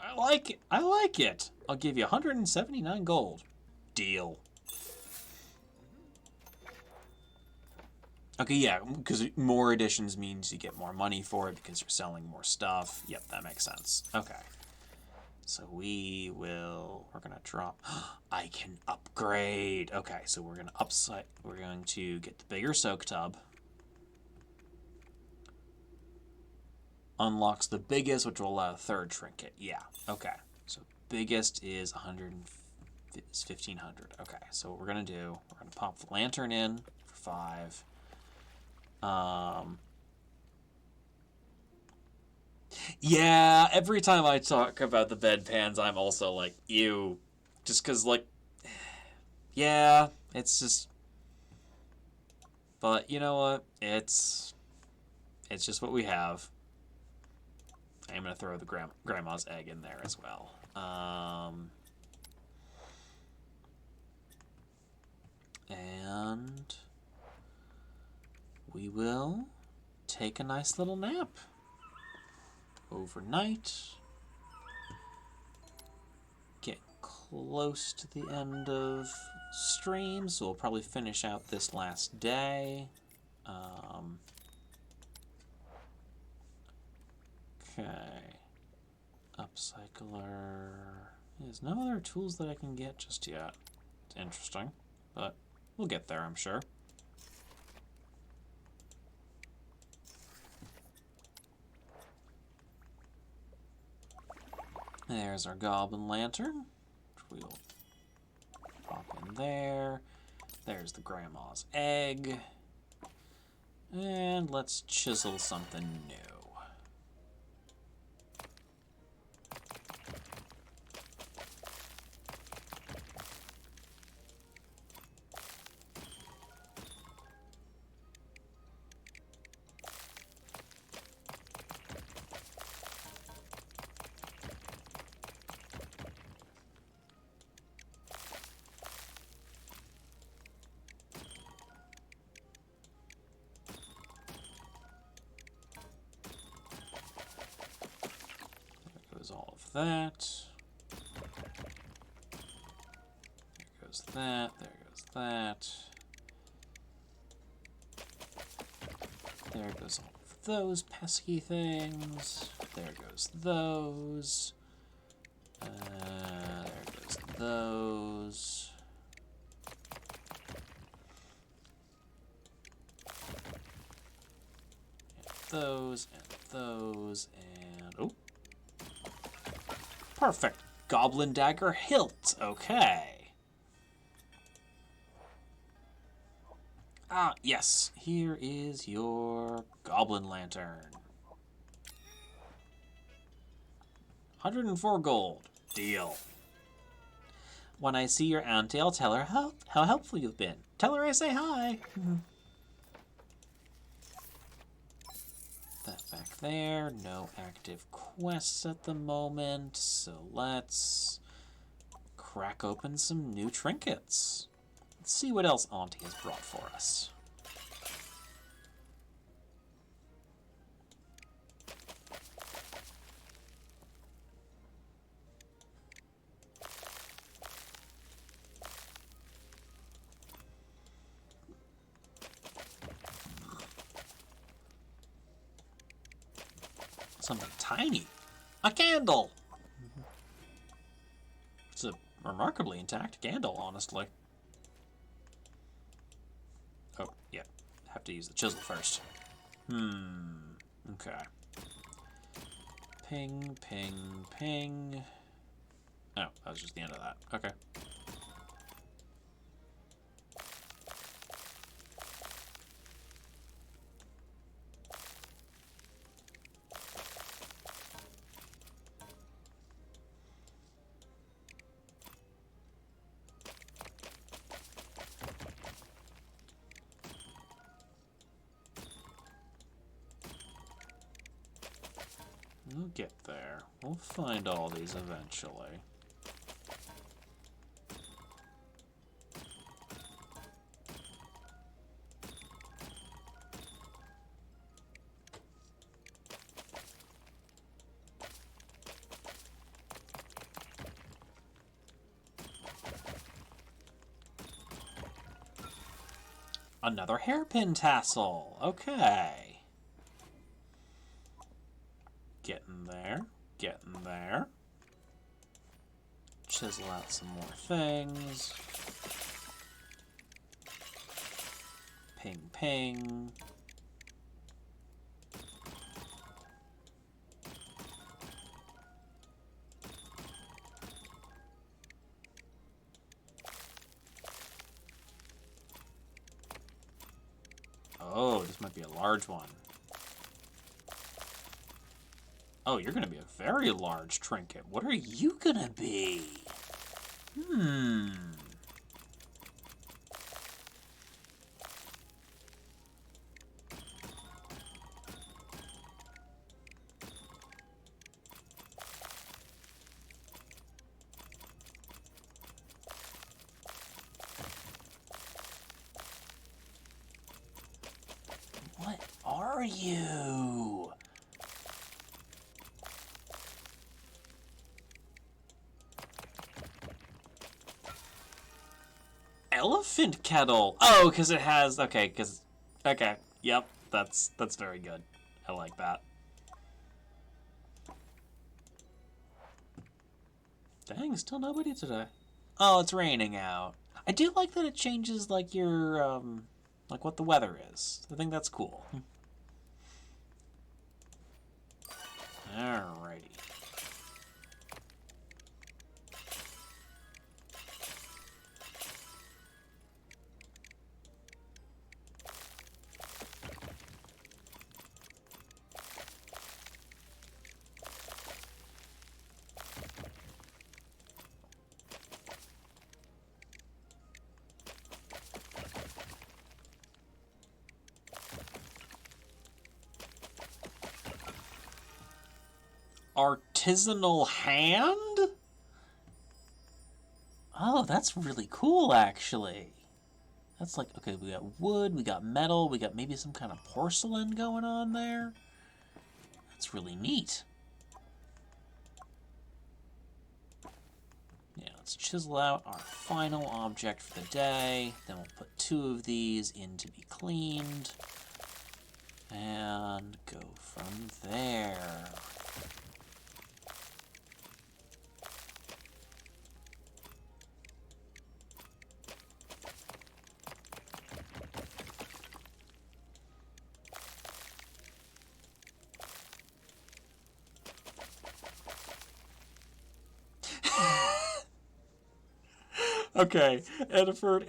S1: I like it. I like it. I'll give you 179 gold. Deal. Okay, yeah, because more editions means you get more money for it because you're selling more stuff. Yep, that makes sense. Okay. So we're gonna drop, I can upgrade. Okay, so we're gonna we're going to get the bigger soak tub. Unlocks the biggest, which will allow a third trinket. Yeah, okay. So biggest is 1500. Okay, so what we're gonna do, we're gonna pop the lantern in for 5. Yeah, every time I talk about the bedpans, I'm also like, ew. Just because, like, yeah, it's just. But you know what? It's just what we have. I'm gonna throw the grandma's egg in there as well. And we will take a nice little nap overnight. Get close to the end of stream, so we'll probably finish out this last day. Okay. Upcycler. There's no other tools that I can get just yet. It's interesting, but we'll get there, I'm sure. There's our goblin lantern, which we'll pop in there. There's the grandma's egg. And let's chisel something new. All of that. There goes that. There goes that. There goes all of those pesky things. There goes those. There goes those. And those and those and oh. Perfect. Goblin dagger hilt. Okay. Ah, yes. Here is your goblin lantern. 104 gold. Deal. When I see your auntie, I'll tell her how helpful you've been. Tell her I say hi. That back there. No active quests at the moment, so let's crack open some new trinkets. Let's see what else Auntie has brought for us. Something tiny. A candle! remarkably intact candle, honestly. Oh, yeah. Have to use the chisel first. Okay. Ping, ping, ping. Oh, that was just the end of that. Okay. We'll get there. We'll find all these eventually. Another hairpin tassel. Okay. Getting there. Getting there. Chisel out some more things. Ping, ping. Oh, this might be a large one. Oh, you're going to be a very large trinket. What are you going to be? What are you? Elephant kettle. Oh, because it has... Okay, because... Okay, yep, that's very good. I like that. Dang, still nobody today. Oh, it's raining out. I do like that it changes, like, your, like, what the weather is. I think that's cool. Alrighty. Artisanal hand? Oh, that's really cool, actually. That's like, okay, we got wood, we got metal, we got maybe some kind of porcelain going on there. That's really neat. Yeah, let's chisel out our final object for the day. Then we'll put 2 of these in to be cleaned. And go from there. Okay, Ediford,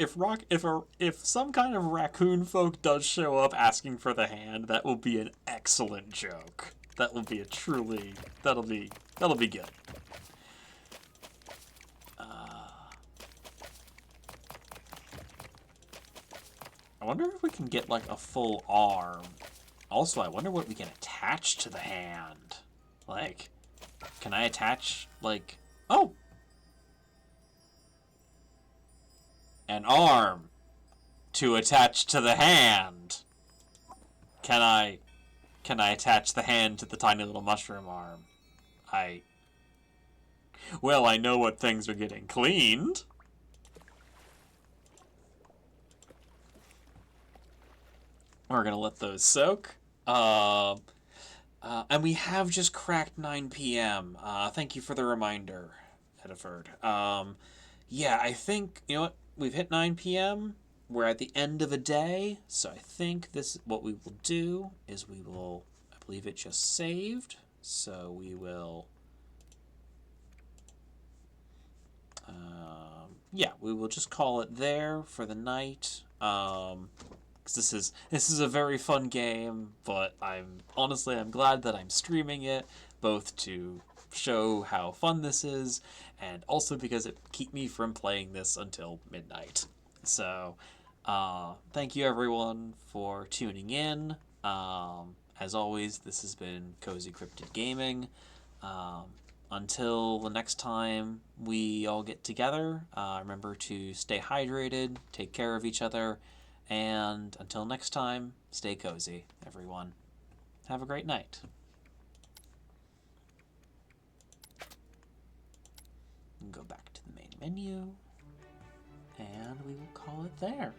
S1: if some kind of raccoon folk does show up asking for the hand, that will be an excellent joke. That will be a truly that'll be good. I wonder if we can get like a full arm. Also, I wonder what we can attach to the hand. Like, can I attach like oh, an arm to attach to the hand? Can I attach the hand to the tiny little mushroom arm? Well, I know what things are getting cleaned. We're gonna let those soak. And we have just cracked 9 p.m. Thank you for the reminder, Ediford. Yeah, I think, you know what? We've hit 9 p.m. We're at the end of a day, so I think this what we will do is we will, I believe it just saved, so we will, yeah, we will just call it there for the night. 'Cause this is a very fun game, but I'm glad that I'm streaming it, both to show how fun this is, and also because it keep me from playing this until midnight. So, thank you everyone for tuning in. As always, this has been Cozy Cryptid Gaming. Um, until the next time we all get together, remember to stay hydrated, take care of each other, and until next time, stay cozy, everyone. Have a great night. Go back to the main menu, and we will call it there.